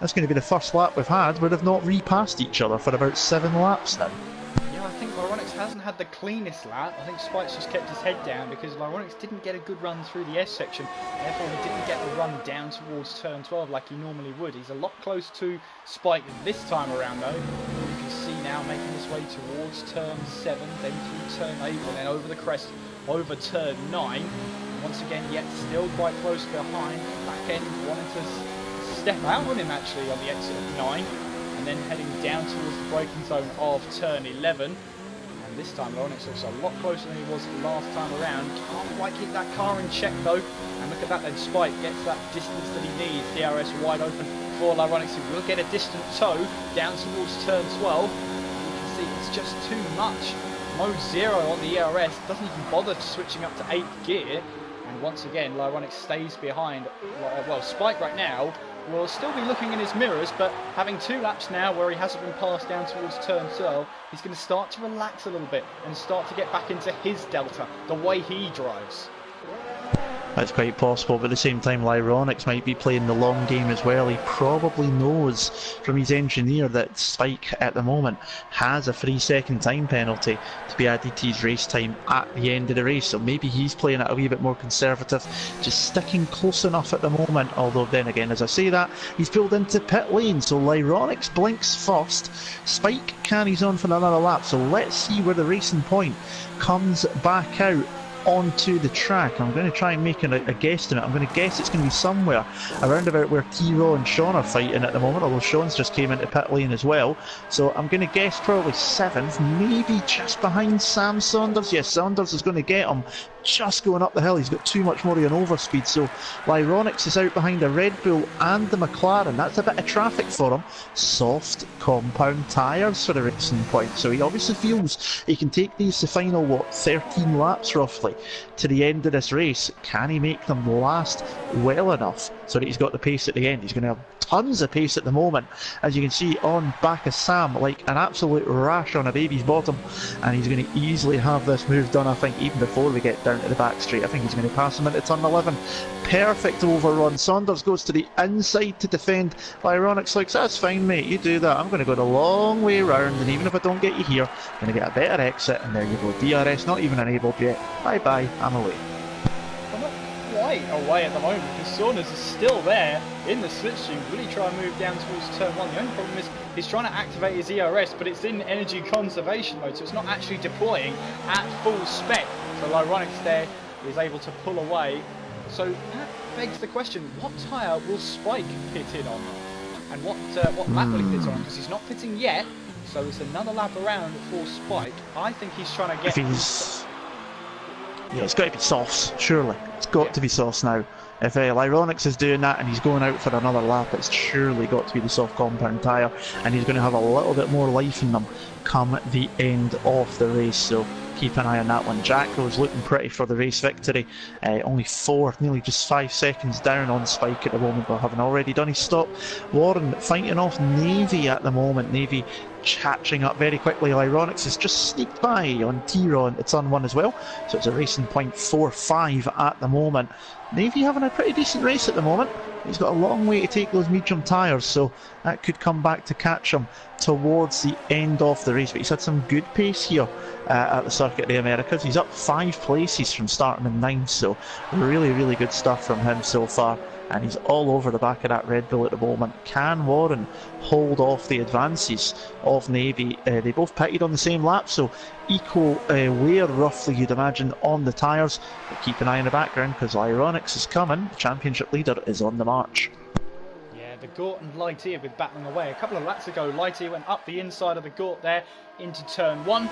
that's going to be the first lap we've had where they've not repassed each other for about 7 laps now. I think Lyronix hasn't had the cleanest lap. I think Spike's just kept his head down because Lyronix didn't get a good run through the S section. Therefore, he didn't get the run down towards turn 12 like he normally would. He's a lot close to Spike this time around, though. You can see now making his way towards turn 7, then through turn 8, and then over the crest, over turn 9. And once again, yet still quite close behind. Back end wanted to step out on him, actually, on the exit of 9. and then heading down towards the braking zone of turn 11. And this time Laronix looks a lot closer than he was last time around. Can't quite keep that car in check though. And look at that, then Spike gets that distance that he needs. DRS wide open for Laronix, who will get a distant tow down towards turn 12. You can see it's just too much. Mode 0 on the ERS, doesn't even bother switching up to 8th gear. And once again, Laronix stays behind. Well, Spike right now will still be looking in his mirrors, but having 2 laps now where he hasn't been passed down towards turn 12, he's going to start to relax a little bit and start to get back into his delta, the way he drives. That's quite possible, but at the same time Laronix might be playing the long game as well. He probably knows from his engineer that Spike at the moment has a 3-second time penalty to be added to his race time at the end of the race, so maybe he's playing it a wee bit more conservative, just sticking close enough at the moment. Although then again, as I say that, he's pulled into pit lane, so Laronix blinks first, Spike carries on for another lap, so let's see where the racing point comes back out onto the track. I'm going to try and make a guesstimate. I'm going to guess it's going to be somewhere around about where T-Raw and Sean are fighting at the moment, although Sean's just came into pit lane as well. So I'm going to guess probably 7th, maybe just behind Sam Saunders. Yes, Saunders is going to get him just going up the hill. He's got too much more of an overspeed, so Laronix is out behind the Red Bull and the McLaren. That's a bit of traffic for him. Soft compound tyres for the racing point, so he obviously feels he can take these the final 13 laps roughly to the end of this race. Can he make them last well enough so that he's got the pace at the end? He's going to have tons of pace at the moment, as you can see on back of Sam, like an absolute rash on a baby's bottom, and he's going to easily have this move done, I think, even before we get down to the back straight. I think he's going to pass him into turn 11. Perfect overrun. Saunders goes to the inside to defend. Laronix like, that's fine mate, you do that, I'm going to go the long way round, and even if I don't get you here, I'm going to get a better exit, and there you go. DRS not even enabled yet. Bye bye, I'm away. Quite away at the moment, because Saunders is still there in the slipstream. Will he try and move down towards turn 1? The only problem is he's trying to activate his ERS, but it's in energy conservation mode, so it's not actually deploying at full spec. So Laronix there is able to pull away. So that begs the question, what tyre will Spike pit in on? And what lap will he pit on? Because he's not pitting yet, so it's another lap around for Spike. I think he's trying to get... Yeah, it's got to be softs, surely. It's got to be softs now. If Laronix is doing that and he's going out for another lap, it's surely got to be the soft compound tyre, and he's going to have a little bit more life in them come the end of the race, so keep an eye on that one. Jack Rose looking pretty for the race victory, only 4, nearly just 5 seconds down on Spike at the moment, but having already done his stop. Warren fighting off Navy at the moment, Navy catching up very quickly. Laronix has just sneaked by on T-Raw into turn 1 as well, so it's a racing point 4-5 at the moment. Navy having a pretty decent race at the moment. He's got a long way to take those medium tyres, so that could come back to catch him towards the end of the race, but he's had some good pace here at the Circuit of the Americas. He's up 5 places from starting in 9th, so really good stuff from him so far, and he's all over the back of that Red Bull at the moment. Can Warren hold off the advances of Navy? They both pitted on the same lap, so equal wear roughly, you'd imagine, on the tyres, but keep an eye in the background because Laronix is coming. The championship leader is on the march. The Gort and Lighty have been battling away. A couple of laps ago, Lighty went up the inside of the Gort there into turn 1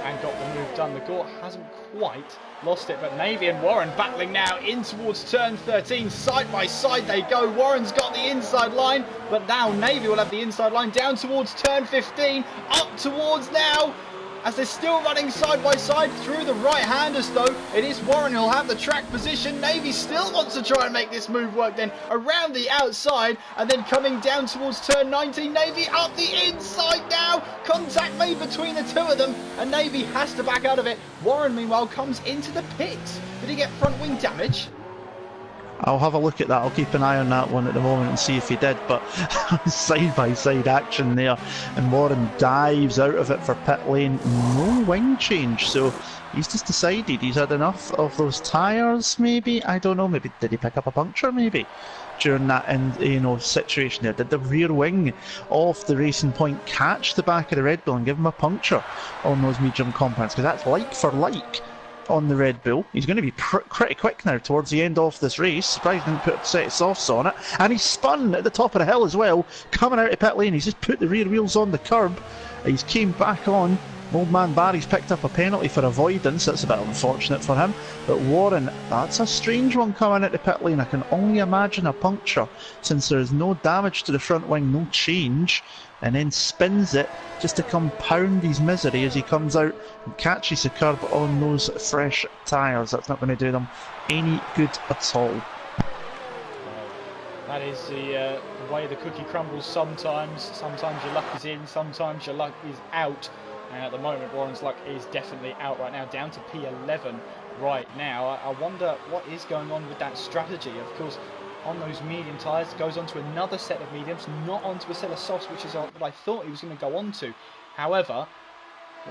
and got the move done. The Gort hasn't quite lost it, but Navy and Warren battling now in towards turn 13. Side by side they go. Warren's got the inside line, but now Navy will have the inside line down towards turn 15. Up towards now, as they're still running side by side through the right-handers though. It is Warren who'll have the track position. Navy still wants to try and make this move work then around the outside, and then coming down towards turn 19. Navy up the inside now. Contact made between the two of them, and Navy has to back out of it. Warren meanwhile comes into the pits. Did he get front wing damage? I'll have a look at that. I'll keep an eye on that one at the moment and see if he did, but side-by-side action there, and Warren dives out of it for pit lane. No wing change, so he's just decided he's had enough of those tyres, maybe? I don't know, maybe did he pick up a puncture, maybe? During that situation there, did the rear wing of the Racing Point catch the back of the Red Bull and give him a puncture on those medium compounds? Because that's like for like on the Red Bull. He's going to be pretty quick now towards the end of this race. Surprised he didn't put a set of softs on it. And he's spun at the top of the hill as well, coming out of pit lane. He's just put the rear wheels on the curb. He's came back on. Old man Barry's picked up a penalty for avoidance. That's a bit unfortunate for him. But Warren, that's a strange one coming out the pit lane. I can only imagine a puncture, since there is no damage to the front wing, no change, and then spins it just to compound his misery as he comes out and catches the curb on those fresh tyres. That's not going to do them any good at all. That is the way the cookie crumbles sometimes. Sometimes your luck is in, sometimes your luck is out. And at the moment, Warren's luck is definitely out right now, down to P11 right now. I wonder what is going on with that strategy. Of course, on those medium tyres, goes on to another set of mediums, not onto a set of softs, which is what I thought he was going to go on to. However,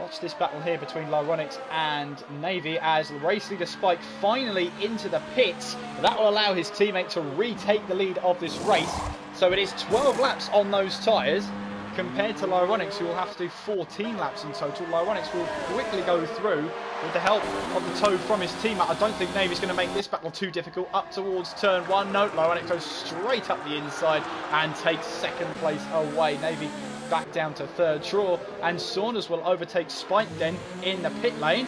watch this battle here between Lyronics and Navy as race leader Spike finally into the pits. That will allow his teammate to retake the lead of this race. So it is 12 laps on those tyres, compared to Lyronics, who will have to do 14 laps in total. Lyronics will quickly go through with the help of the tow from his teammate. I don't think Navy's going to make this battle too difficult. Up towards turn 1. No, Lyronics goes straight up the inside and takes second place away. Navy back down to third. Traw and Saunders will overtake Spike then in the pit lane.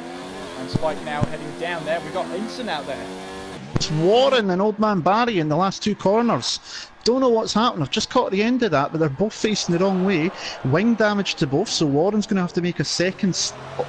And Spike now heading down there. We've got Instant out there. It's Warren and Old Man Barry in the last two corners. Don't know what's happened. I've just caught the end of that, but they're both facing the wrong way. Wing damage to both, so Warren's going to have to make a second stop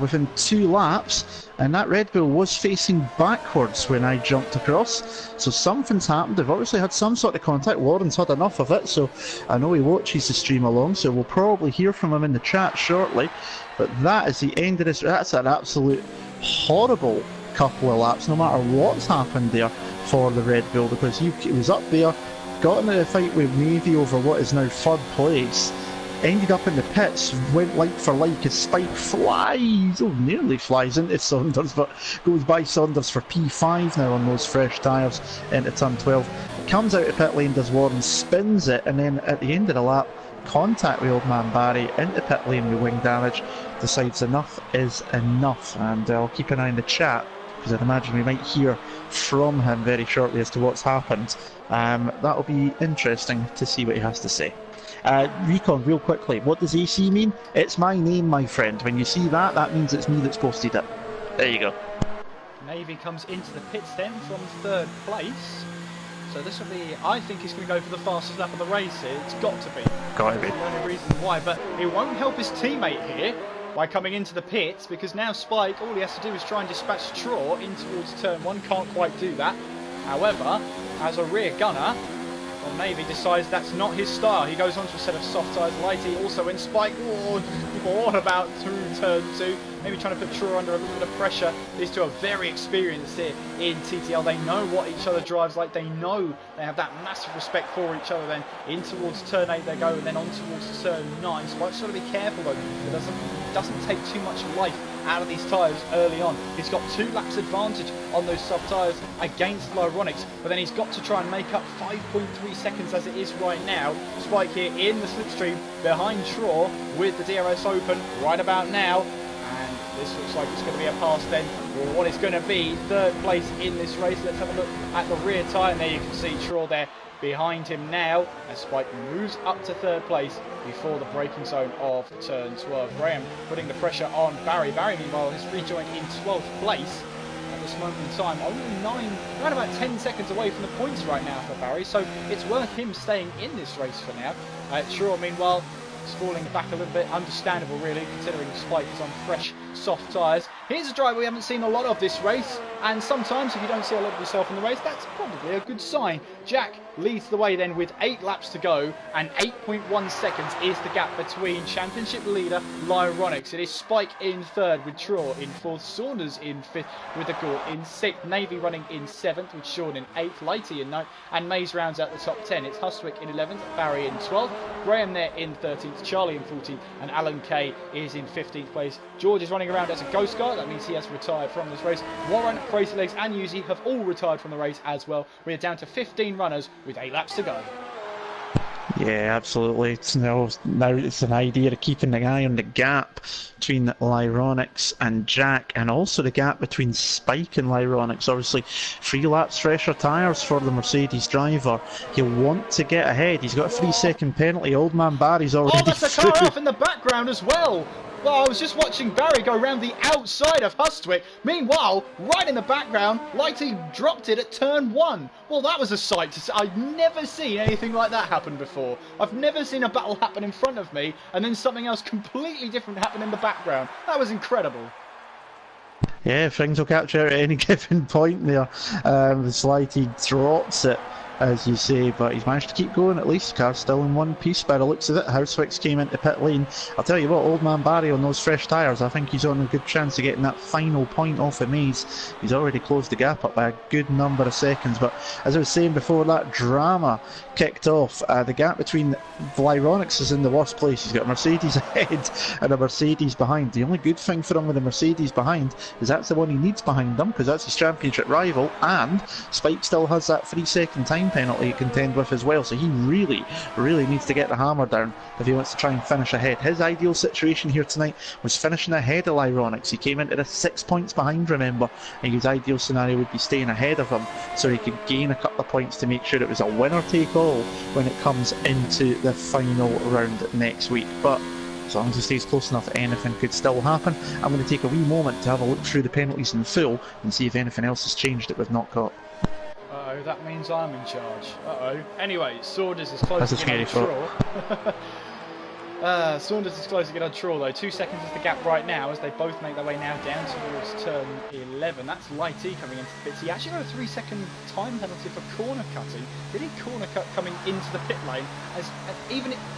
within 2 laps. And that Red Bull was facing backwards when I jumped across. So something's happened. They've obviously had some sort of contact. Warren's had enough of it, so I know he watches the stream along, so we'll probably hear from him in the chat shortly. But that is the end of this. That's an absolute horrible couple of laps, no matter what's happened there for the Red Bull, because he was up there, got into a fight with Navy over what is now third place, ended up in the pits, went like for like as Spike flies, nearly flies into Saunders, but goes by Saunders for P5 now on those fresh tyres into turn 12. Comes out of pit lane, does Warren, spins it, and then at the end of the lap, contact with Old Man Barry into pit lane with wing damage, decides enough is enough. And I'll keep an eye on the chat, because I'd imagine we might hear from him very shortly as to what's happened. That'll be interesting to see what he has to say. Recon, real quickly, what does AC mean? It's my name, my friend. When you see that, that means it's me that's posted it. There you go. Navy comes into the pits then from third place. So this will be, I think he's going to go for the fastest lap of the race here. It's got to be. Got to be. That's the only reason why. But it won't help his teammate here by coming into the pits, because now Spike, all he has to do is try and dispatch Traw in towards turn 1. Can't quite do that. However, as a rear gunner, well, Navy decides that's not his style. He goes on to a set of soft tyres. Lighty also in Spike. What about through turn 2? Maybe trying to put Traw under a little bit of pressure. These two are very experienced here in TTL. They know what each other drives like. They know they have that massive respect for each other. Then in towards turn 8 they go, and then on towards turn 9. Spike's got to be careful though. It doesn't take too much life out of these tyres early on. He's got 2 laps advantage on those soft tyres against Lyronics, but then he's got to try and make up 5.3 seconds as it is right now. Spike here in the slipstream behind Traw with the DRS open right about now. And this looks like it's going to be a pass then for what is going to be third place in this race. Let's have a look at the rear tyre, and there you can see Traw there behind him now as Spike moves up to third place before the braking zone of turn 12. Graham putting the pressure on Barry. Barry, meanwhile, has rejoined in 12th place at this moment in time. Only around about 10 seconds away from the points right now for Barry, so it's worth him staying in this race for now. Traw, meanwhile, is falling back a little bit. Understandable, really, considering Spike is on fresh, soft tyres. Here's a driver we haven't seen a lot of this race, and sometimes if you don't see a lot of yourself in the race, that's probably a good sign. Jack leads the way then with 8 laps to go, and 8.1 seconds is the gap between championship leader Lyronics. It is Spike in third with Traw in fourth, Saunders in fifth with the Gore in sixth, Navy running in seventh with Sean in eighth, Lighty in ninth, and Mays rounds out the top 10. It's Hustwick in 11th, Barry in 12th, Graham there in 13th, Charlie in 14th, and Alan Kay is in 15th place. George is running around as a ghost car. That means he has retired from this race. Warren, Crazy Legs and Yuzi have all retired from the race as well. We are down to 15 runners with 8 laps to go. Yeah, absolutely. Now it's an idea of keeping an eye on the gap between Lyronix and Jack, and also the gap between Spike and Lyronix. Obviously, 3 laps fresher tyres for the Mercedes driver. He'll want to get ahead. He's got a 3-second penalty. Old man Barry's Oh, already that's a car through. off in the background as well. Well, I was just watching Barry go around the outside of Hustwick. Meanwhile, right in the background, Lighty dropped it at turn 1. Well, that was a sight to see. I've never seen anything like that happen before. I've never seen a battle happen in front of me and then something else completely different happen in the background. That was incredible. Yeah, things will catch out at any given point there. The Slighty drops it, as you say, but he's managed to keep going at least. The car's still in one piece by the looks of it. Housewicks came into pit lane. I'll tell you what, old man Barry on those fresh tyres, I think he's on a good chance of getting that final point off of Maze. He's already closed the gap up by a good number of seconds, but as I was saying before that drama kicked off, the gap between Lyronix is in the worst place. He's got a Mercedes ahead and a Mercedes behind. The only good thing for him with the Mercedes behind is that's the one he needs behind him, because that's his championship rival, and Spike still has that 3-second time penalty to contend with as well, so he really needs to get the hammer down if he wants to try and finish ahead. His ideal situation here tonight was finishing ahead of Lyronix. He came into this 6 points behind, remember, and his ideal scenario would be staying ahead of him so he could gain a couple of points to make sure it was a winner take all when it comes into the final round next week. But as long as he stays close enough, anything could still happen. I'm going to take a wee moment to have a look through the penalties in full and see if anything else has changed that we've not caught. Uh-oh, that means I'm in charge. Uh-oh. Anyway, Saunders is close to getting on Troll. Saunders is close to getting on Troll though. 2 seconds is the gap right now as they both make their way now down towards turn 11. That's Lighty coming into the pits. He actually got a 3-second time penalty for corner cutting. Did he corner cut coming into the pit lane?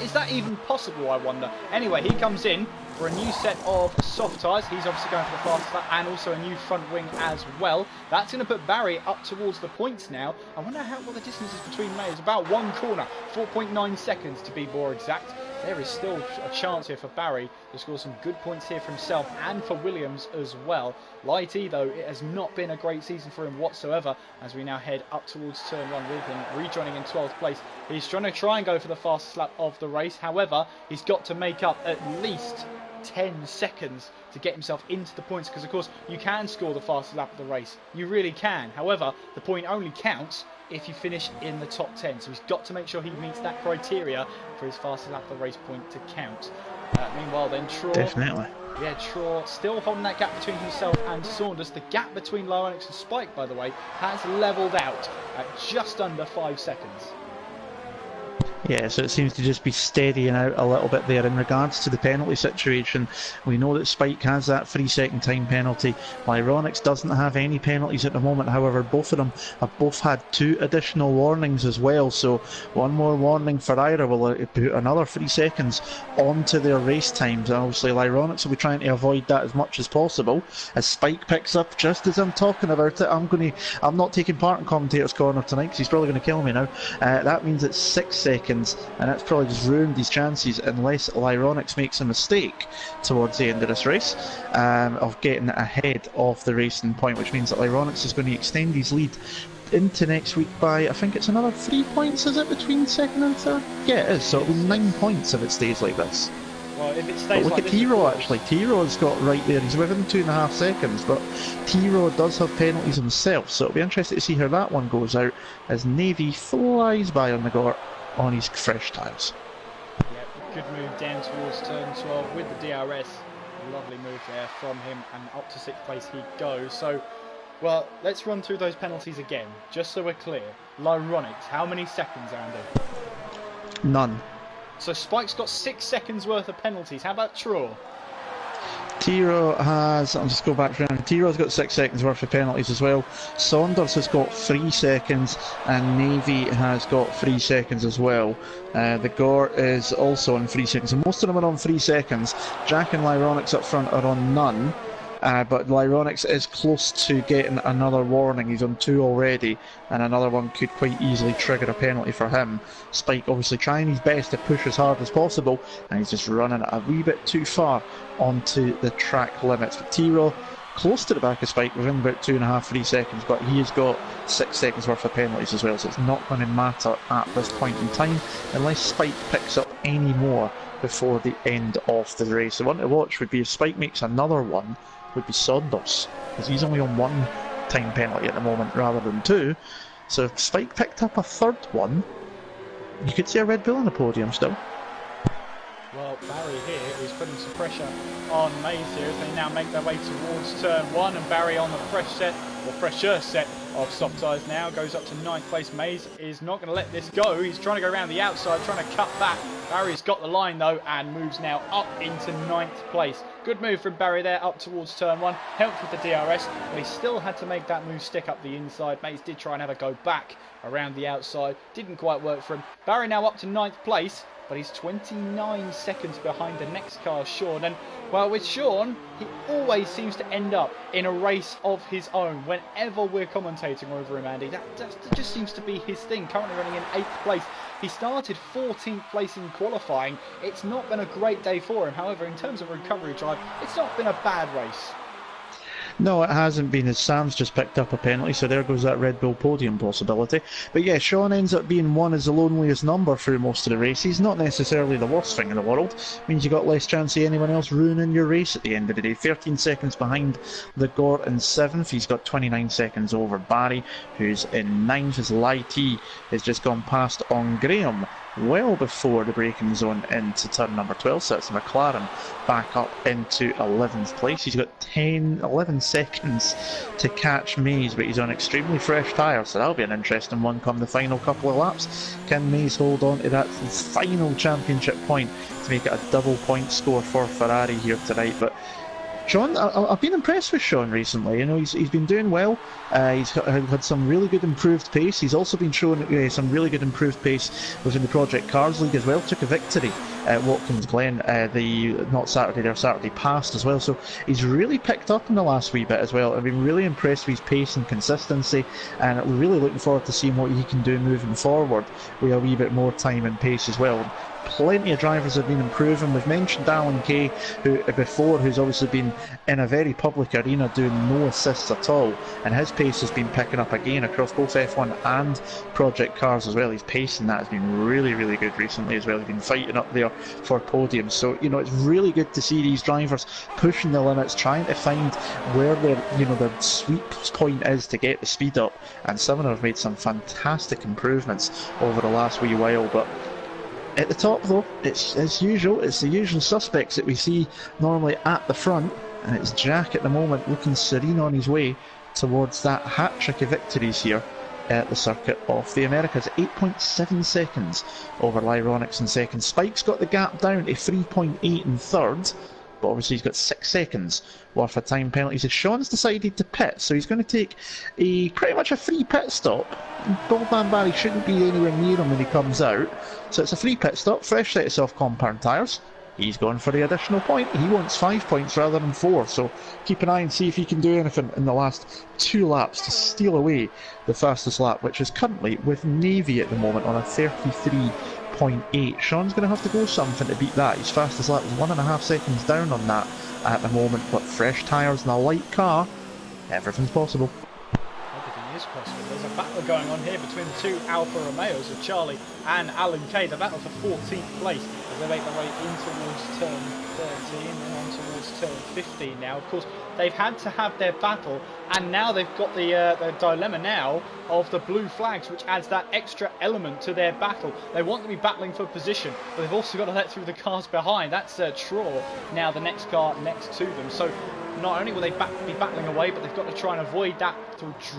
Is that even possible, I wonder? Anyway, he comes in for a new set of soft tyres. He's obviously going for the fast lap and also a new front wing as well. That's going to put Barry up towards the points now. I wonder what the distance is between May. It's about 1 corner, 4.9 seconds to be more exact. There is still a chance here for Barry to score some good points here for himself and for Williams as well. Lighty, though, it has not been a great season for him whatsoever as we now head up towards turn 1 with him rejoining in 12th place. He's trying to try and go for the fastest lap of the race. However, he's got to make up at least 10 seconds to get himself into the points, because of course you can score the fastest lap of the race, you really can. However, the point only counts if you finish in the top 10, so he's got to make sure he meets that criteria for his fastest lap of the race point to count. Meanwhile then Traw, Definitely. yeah, Traw still holding that gap between himself and Saunders. The gap between Lyronix and Spike, by the way, has levelled out at just under 5 seconds. Yeah, so it seems to just be steadying out a little bit there in regards to the penalty situation. We know that Spike has that 3-second time penalty. Lyronix doesn't have any penalties at the moment. However, both of them have both had 2 additional warnings as well. So one more warning for either will put another 3 seconds onto their race times. And obviously Lyronix will be trying to avoid that as much as possible. As Spike picks up just as I'm talking about it, I'm not taking part in commentator's corner tonight because he's probably going to kill me now. That means it's 6 seconds. And that's probably just ruined his chances unless Lyronix makes a mistake towards the end of this race of getting ahead of the racing point, which means that Lyronix is going to extend his lead into next week by, I think it's another 3 points, is it, between second and third? Yeah, it is, so it'll be 9 points if it stays like this. Well, if it stays but look like at this, T-Raw actually. T-Raw's got right there. He's within 2.5 seconds, but T-Raw does have penalties himself, so it'll be interesting to see how that one goes out as Navy flies by on the Gort on his fresh tyres. Yeah, good move down towards turn 12 with the DRS. Lovely move there from him, and up to 6th place he goes. So, well, let's run through those penalties again, just so we're clear. Lyronix, how many seconds, Andy? None. So Spike's got 6 seconds worth of penalties. How about Traw? T-Raw has, I'll just go back around, T-Raw's got 6 seconds worth of penalties as well. Saunders has got 3 seconds and Navy has got 3 seconds as well. The Gort is also on 3 seconds, and most of them are on 3 seconds. Jack and Lyronix up front are on none. But Lyronix is close to getting another warning. He's on 2 already, and another one could quite easily trigger a penalty for him. Spike obviously trying his best to push as hard as possible, and he's just running a wee bit too far onto the track limits. But T-Raw close to the back of Spike within about 2.5, 3 seconds, but he has got 6 seconds worth of penalties as well, so it's not going to matter at this point in time unless Spike picks up any more before the end of the race. The one to watch would be if Spike makes another one, would be Saunders, because he's only on 1 time penalty at the moment rather than 2. So if Spike picked up a third one, you could see a Red Bull on the podium still. Well, Barry here is putting some pressure on Mays here as they now make their way towards turn 1, and Barry on the fresher set of soft tyres now goes up to 9th place. Mays is not going to let this go. He's trying to go around the outside, trying to cut back. Barry's got the line though and moves now up into 9th place. Good move from Barry there up towards turn 1. Helped with the DRS, but he still had to make that move stick up the inside. Mays did try and have a go back around the outside. Didn't quite work for him. Barry now up to 9th place, but he's 29 seconds behind the next car, Sean. And, well, with Sean, he always seems to end up in a race of his own whenever we're commentating over him, Andy. That just seems to be his thing. Currently running in 8th place. He started 14th place in qualifying. It's not been a great day for him. However, in terms of recovery drive, it's not been a bad race. No, it hasn't been, as Sam's just picked up a penalty, so there goes that Red Bull podium possibility. But yeah, Sean ends up being one as the loneliest number through most of the races. Not necessarily the worst thing in the world. Means you got less chance of anyone else ruining your race at the end of the day. 13 seconds behind the Gort in 7th. He's got 29 seconds over Barry, who's in 9th. As Lighty has just gone past on Graham well before the braking zone into turn number 12, so that's McLaren back up into 11th place. He's got 11 seconds to catch Mays, but he's on extremely fresh tyres, so that'll be an interesting one come the final couple of laps. Can Mays hold on to that final championship point to make it a double point score for Ferrari here tonight? But Sean, I've been impressed with Sean recently. You know, he's been doing well. He's had some really good improved pace. He's also been showing some really good improved pace within the Project Cars League as well. Took a victory at Watkins Glen Saturday past as well. So he's really picked up in the last wee bit as well. I've been really impressed with his pace and consistency, and we're really looking forward to seeing what he can do moving forward with a wee bit more time and pace as well. Plenty of drivers have been improving. We've mentioned Alan Kay who's obviously been in a very public arena doing no assists at all, and his pace has been picking up again across both F1 and Project Cars as well. His pace in that has been really, really good recently as well. He's been fighting up there for podiums. So, you know, it's really good to see these drivers pushing the limits, trying to find where their sweet point is to get the speed up, and some of them have made some fantastic improvements over the last wee while. But at the top though, it's as usual, it's the usual suspects that we see normally at the front, and it's Jack at the moment looking serene on his way towards that hat-trick of victories here at the Circuit of the Americas. 8.7 seconds over Lyronix in second. Spike's got the gap down to 3.8 in third, but obviously he's got 6 seconds worth of time penalties. As Sean's decided to pit, so he's going to take pretty much a free pit stop. Bob Van Barry shouldn't be anywhere near him when he comes out, so it's a free pit stop, fresh set of soft compound tyres. He's gone for the additional point. He wants 5 points rather than 4, so keep an eye and see if he can do anything in the last 2 laps to steal away the fastest lap, which is currently with Navy at the moment on a 33.8. Sean's going to have to go something to beat that. His fastest lap is 1.5 seconds down on that at the moment, but fresh tyres and a light car, everything's possible. Everything is possible. There's a battle going on here between the two Alfa Romeos of Charlie and Alan Kay. The battle for 14th place as they make their way in towards turn 13 and on towards turn 15 now. Of course, they've had to have their battle, and now they've got the dilemma now of the blue flags, which adds that extra element to their battle. They want to be battling for position, but they've also got to let through the cars behind. That's Traw, now the next car next to them. So not only will they be battling away, but they've got to try and avoid that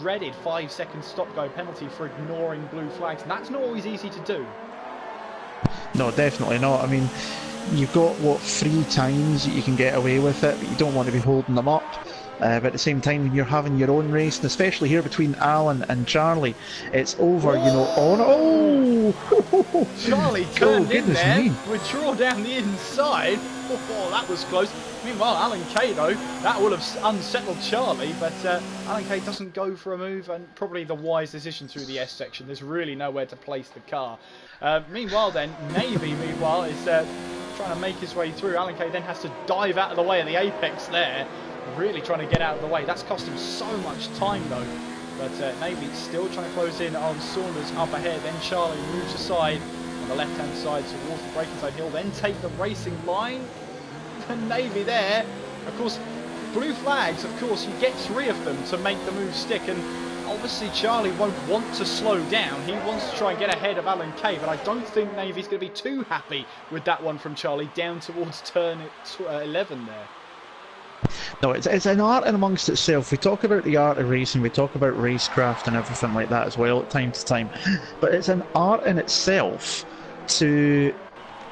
dreaded 5-second stop-go penalty for ignoring blue flags, and that's not always easy to do. No, definitely not. I mean, you've got, 3 times that you can get away with it, but you don't want to be holding them up. But at the same time, when you're having your own race, and especially here between Alan and Charlie, it's over, Charlie turned in there with Traw down the inside. Oh, that was close. Meanwhile, Alan Kay, though, that will have unsettled Charlie, but Alan Kay doesn't go for a move, and probably the wise decision through the S section. There's really nowhere to place the car. Meanwhile, then, Navy, is trying to make his way through. Alan Kay then has to dive out of the way of the apex there. really trying to get out of the way. That's cost him so much time though. But Navy still trying to close in on Saunders up ahead. Then Charlie moves aside on the left-hand side towards the braking zone. He'll then take the racing line. And Navy there, of course, blue flags, of course, you get 3 of them to make the move stick. And obviously Charlie won't want to slow down. He wants to try and get ahead of Alan Kay, but I don't think Navy's going to be too happy with that one from Charlie down towards turn 11 there. No, it's an art in amongst itself. We talk about the art of racing, we talk about racecraft and everything like that as well at time to time, but it's an art in itself to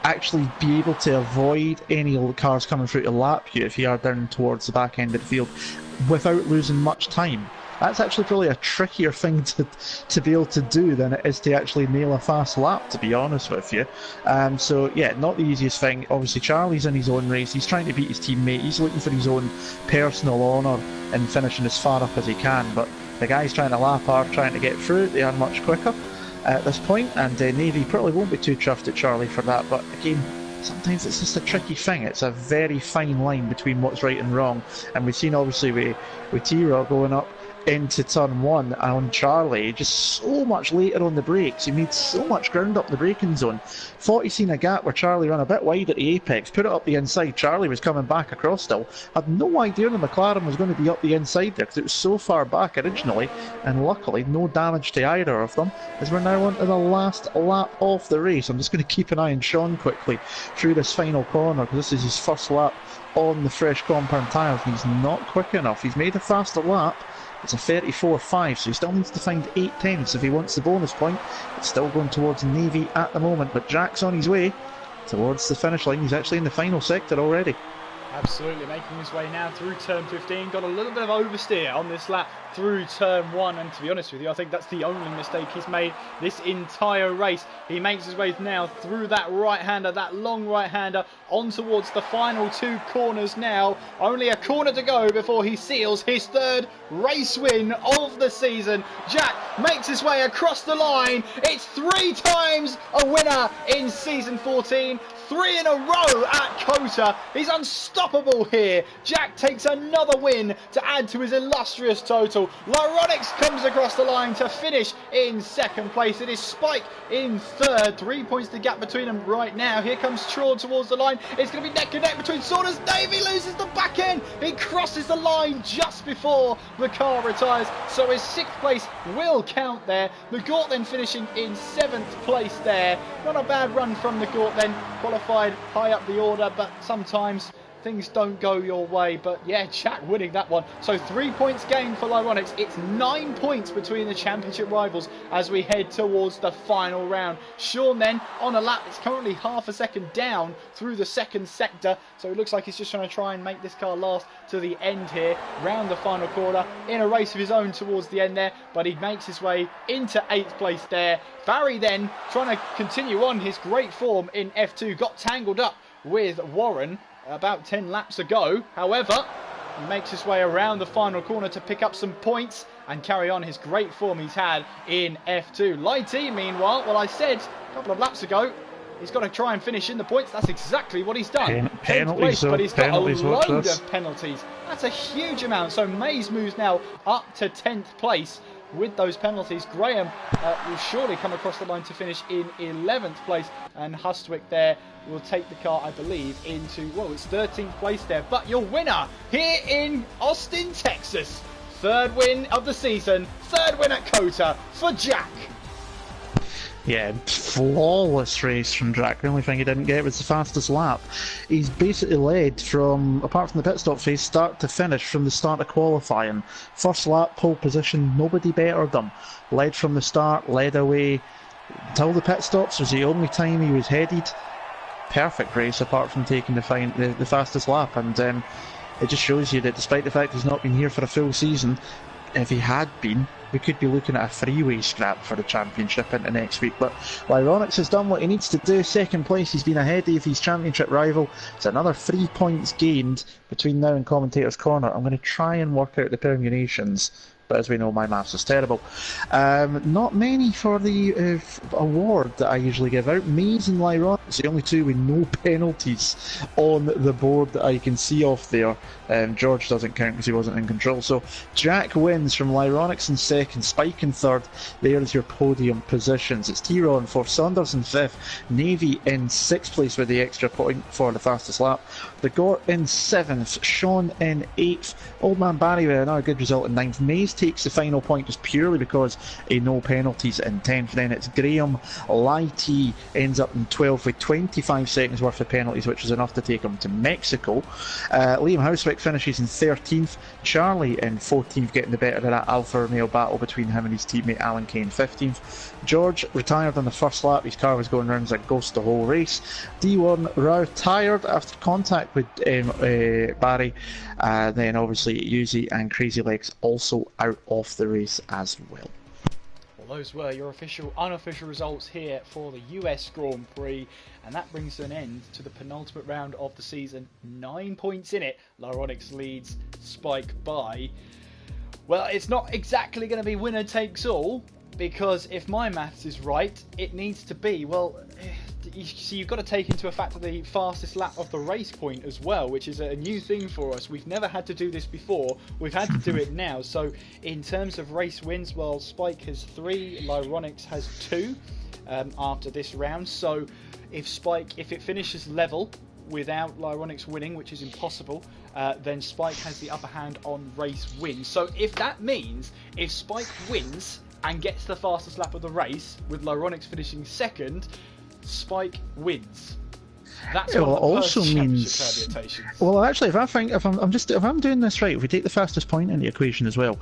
actually be able to avoid any cars coming through to lap you if you are down towards the back end of the field without losing much time. That's actually probably a trickier thing to be able to do than it is to actually nail a fast lap, to be honest with you. So yeah, not the easiest thing. Obviously Charlie's in his own race, he's trying to beat his teammate, he's looking for his own personal honour in finishing as far up as he can, but the guys trying to lap are trying to get through. They are much quicker at this point, and Navy probably won't be too chuffed at Charlie for that, but again, sometimes it's just a tricky thing. It's a very fine line between what's right and wrong, and we've seen obviously with T-Raw going up into turn 1 on Charlie, just so much later on the brakes. He made so much ground up the braking zone. Thought he seen a gap where Charlie ran a bit wide at the apex, put it up the inside. Charlie was coming back across still. Had no idea the McLaren was going to be up the inside there because it was so far back originally, and luckily no damage to either of them as we're now on to the last lap of the race. I'm just going to keep an eye on Sean quickly through this final corner because this is his first lap on the fresh compound tyres and he's not quick enough. He's made a faster lap. It's a 34.5, so he still needs to find 8 tenths if he wants the bonus point. It's still going towards Navy at the moment, but Jack's on his way towards the finish line. He's actually in the final sector already. Absolutely, making his way now through turn 15. Got a little bit of oversteer on this lap through turn 1, and to be honest with you, I think that's the only mistake he's made this entire race. He makes his way now through that right-hander, that long right-hander, on towards the final 2 corners now. Only a corner to go before he seals his 3rd race win of the season. Jack makes his way across the line. It's 3 times a winner in season 14. 3 in a row at COTA. He's unstoppable here. Jack takes another win to add to his illustrious total. Lyronics comes across the line to finish in 2nd place. It is Spike in 3rd. 3 points the gap between them right now. Here comes Traw towards the line. It's going to be neck and neck between Saunders. Davey loses the back end. He crosses the line just before the car retires. So his 6th place will count there. The Gort then finishing in 7th place there. Not a bad run from the Gort then. Qualified high up the order, but sometimes things don't go your way. But yeah, Jack winning that one. So 3 points gained for Lyronics. It's 9 points between the championship rivals as we head towards the final round. Sean then on a lap. It's currently half a second down through the 2nd sector. So it looks like he's just trying to try and make this car last to the end here, round the final corner, in a race of his own towards the end there. But he makes his way into 8th place there. Barry then trying to continue on his great form in F2. Got tangled up with Warren about 10 laps ago. However, he makes his way around the final corner to pick up some points and carry on his great form he's had in F2. Lighty, meanwhile, well, I said a couple of laps ago, he's got to try and finish in the points. That's exactly what he's done. Penalties, but he's got a load of penalties. That's a huge amount. So Mays moves now up to 10th place with those penalties. Graham will surely come across the line to finish in 11th place, and Hustwick there will take the car, I believe, into, well, it's 13th place there. But your winner here in Austin, Texas, 3rd win of the season, 3rd win at COTA for Jack. Yeah, flawless race from Jack. The only thing he didn't get was the fastest lap. He's basically led from, apart from the pit stop phase, start to finish from the start of qualifying. First lap, pole position, nobody bettered him. Led from the start, led away till the pit stops was the only time he was headed. Perfect race apart from taking the fastest lap, and it just shows you that despite the fact he's not been here for a full season, if he had been, we could be looking at a three-way scrap for the championship into next week. But Lyronics has done what he needs to do. 2nd place, he's been ahead of his championship rival. It's another 3 points gained between now and commentator's corner. I'm going to try and work out the permutations, but as we know, my maths is terrible. Not many for the award that I usually give out. Maze and Lyron, it's the only two with no penalties on the board that I can see off there. George doesn't count because he wasn't in control. So Jack wins from Lyronix in second, Spike in third. There's your podium positions. It's T-Ron in fourth, Saunders in fifth, Navy in sixth place with the extra point for the fastest lap. The Gort in seventh, Sean in eighth, Old Man Barry with another good result in ninth. Maze takes the final point just purely because no penalties in 10th. Then it's Graham Lighty ends up in 12th with 25 seconds worth of penalties, which is enough to take him to Mexico. Liam Housewick finishes in 13th, Charlie in 14th, getting the better of that Alfa Romeo battle between him and his teammate Alan Kane 15th. George retired on the first lap, his car was going round as a ghost the whole race. D1 Rao tired after contact with Barry, then obviously Yuzi and Crazy Legs also out of the race as well. Well, those were your unofficial results here for the US Grand Prix, and that brings to an end to the penultimate round of the season. 9 points in it. Lyronix leads Spike by, well, it's not exactly going to be winner takes all, because if my maths is right, it needs to be, well, so you've got to take into effect the fastest lap of the race point as well, which is a new thing for us. We've never had to do this before. We've had to do it now. So in terms of race wins, well, Spike has 3, Lyronix has 2 after this round. So if it finishes level without Lyronix winning, which is impossible, then Spike has the upper hand on race wins. So if that means if Spike wins and gets the fastest lap of the race, with Lyronix finishing second, Spike wins. That's what also means. Well, actually, if I'm doing this right, if we take the fastest point in the equation as well,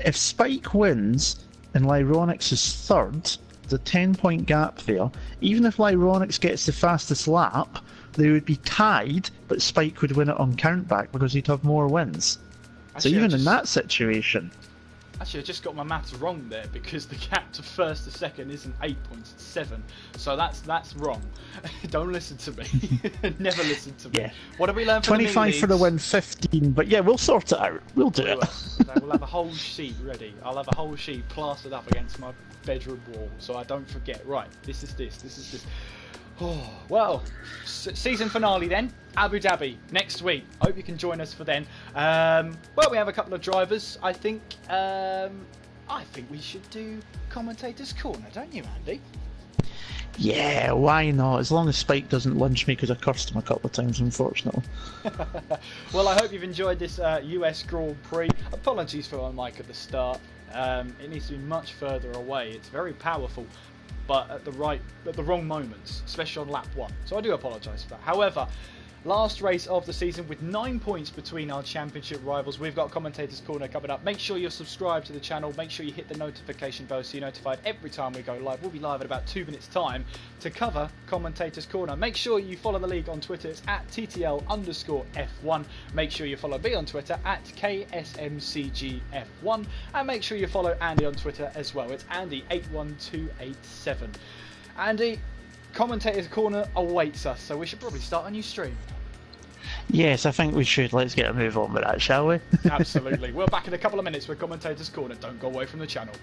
if Spike wins and Lyronix is third, the 10-point gap there. Even if Lyronix gets the fastest lap, they would be tied, but Spike would win it on countback because he'd have more wins. Actually, so even in that situation. Actually, I just got my maths wrong there, because the gap to first to second isn't 8 points, it's 7. So that's wrong. Don't listen to me. Never listen to me. Yeah. What have we learned from 25 for the win, 15. But yeah, we'll sort it out. We'll do it. We'll have a whole sheet ready. I'll have a whole sheet plastered up against my bedroom wall, so I don't forget. Right, this is this. Oh, well, season finale then, Abu Dhabi next week. Hope you can join us for then. Well, we have a couple of drivers. I think we should do commentators' corner, don't you, Andy? Yeah, why not? As long as Spike doesn't lunch me because I cursed him a couple of times, unfortunately. Well, I hope you've enjoyed this US Grand Prix. Apologies for my mic at the start. It needs to be much further away. It's very powerful, but at the wrong moments, especially on lap 1. So I do apologise for that. However, last race of the season with 9 points between our championship rivals. We've got Commentators Corner coming up. Make sure you're subscribed to the channel. Make sure you hit the notification bell so you're notified every time we go live. We'll be live in about 2 minutes time to cover Commentators Corner. Make sure you follow the league on Twitter. It's at TTL_F1. Make sure you follow me on Twitter at KSMCGF1. And make sure you follow Andy on Twitter as well. It's Andy81287. Andy, Commentators Corner awaits us, so we should probably start a new stream. Yes, I think we should. Let's get a move on with that, shall we? Absolutely. We're back in a couple of minutes with Commentators Corner. Don't go away from the channel.